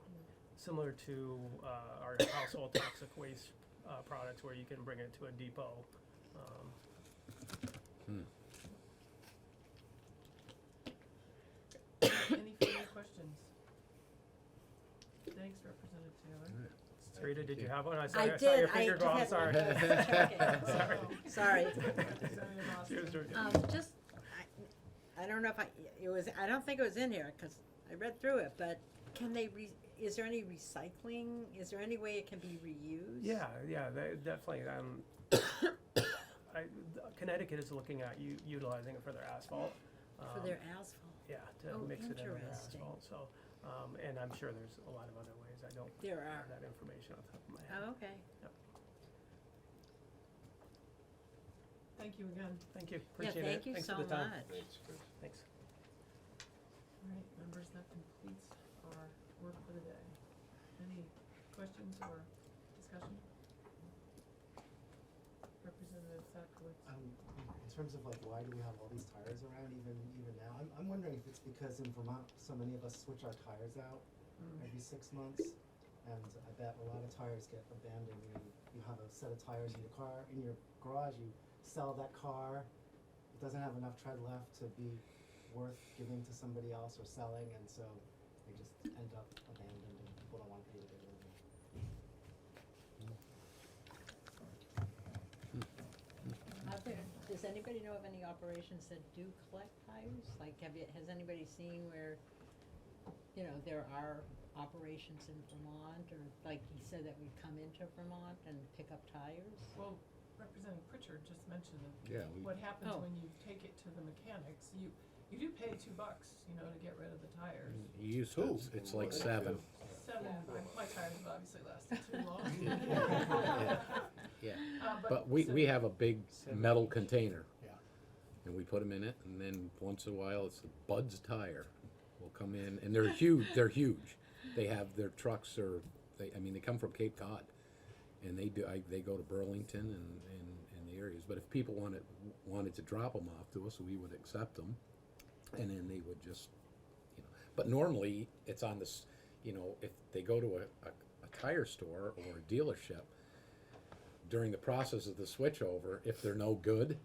similar to our household toxic waste products, where you can bring it to a depot. Any further questions? Thanks, Representative Taylor. Rita, did you have one? I saw I your did. finger go up, sorry. Sorry. Representative Just, I don't know if I don't think it was in here, because I read through it, but can they is there any recycling? Is there any way it can be reused? Yeah, definitely. Connecticut is looking at utilizing it for their asphalt. For their asphalt? Yeah, to Oh, mix it in with their interesting. asphalt. So, and I'm sure there's a lot of other ways. I don't There have are. that information on top of my head. Oh, okay. Yep. Thank you again. Thank you. Yeah, Appreciate thank it. you Thanks so for the time. much. Thanks. All right, members, that completes our work for the day. Any questions or discussion? Representative Sackowitz. In terms of like why do we have all these tires around even now? I'm wondering if it's because in Vermont so many of us switch our tires out every 6 months, and I bet a lot of tires get abandoned. You have a set of tires in your car in your garage. You sell that car. It doesn't have enough tread left to be worth giving to somebody else or selling, and so they just end up abandoned, and people don't want to pay to get rid of them. Does anybody know of any operations that do collect tires? Like, has anybody seen where, you know, there are operations in Vermont, or like he said that we come into Vermont and pick up tires? Well, Representative Pritchard just mentioned that Yeah, what happens Oh. when you take it to the mechanics, you do pay $2, you know, to get rid of the tires. You used to, it's like 7. Seven, my tires have obviously lasted too long. Yeah. But But we so- have a big metal container. And we put them in it, and then once in a while, it's a Bud's tire will come in, and they're huge, They have their trucks they come from Cape Cod, and they go to Burlington and the areas. But if people wanted to drop them off to us, we would accept them, and then they would just, but normally it's on this, if they go to a tire store or a dealership, during the process of the switchover, if they're no good,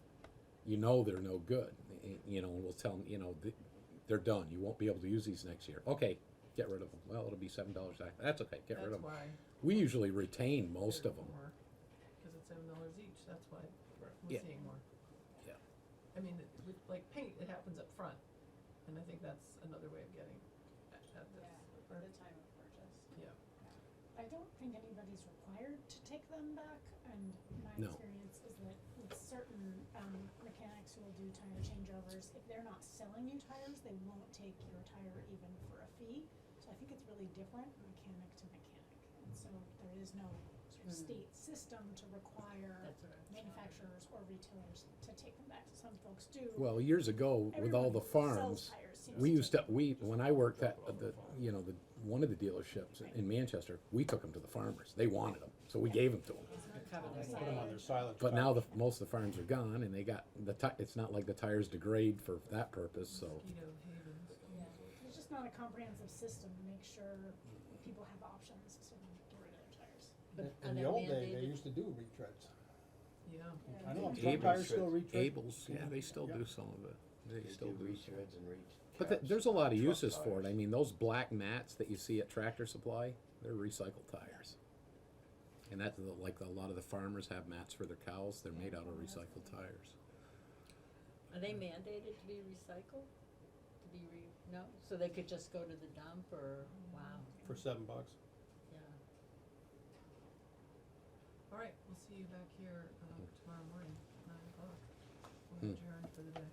they're no good, and we'll tell them, they're done. You won't be able to use these next year. Okay, get rid of them. Well, it'll be $7. That's okay, get rid of them. That's why. We usually retain most of them. Because it's $7 each, that's why we're Yeah. seeing more. Yeah. I mean, with like paint, it happens up front, and I think that's another way of getting at this. For the time of purchase. Yeah. I don't think anybody's required to take them back, and my No. experience is that with certain mechanics who will do tire changeovers, if they're not selling you tires, they won't take your tire even for a fee. So I think it's really different mechanic to mechanic, and so there is no sort of state system to require manufacturers or retailers to take them back. So some folks do. Well, years ago, with all Everyone the who sells farms, tires seems we to used to, when I worked at one of the dealerships in Manchester, we took them to the farmers. They wanted them, so we gave them to them. Put them on their silage. But now most of the farms are gone, and they got it's not like the tires degrade for that purpose, so. Mosquito havens. Yeah, there's just not a comprehensive system to make sure people have options to get rid of their tires. But In are the they old day, they mandated? used to do retreads. Yeah. I know, some tires still retread. Abel's, yeah, they still do some of it. They still do. retreads and But there's a lot of uses for it. I mean, those black mats that you see at Tractor Supply, they're recycled tires. And that's like a lot of the farmers have mats for their cows. They're made out of recycled tires. Are they mandated to be recycled? No? So they could just go to the dump, or, wow, For $7. yeah. All right, we'll see you back here tomorrow morning, 9 o'clock. We're Hmm. adjourned for the day.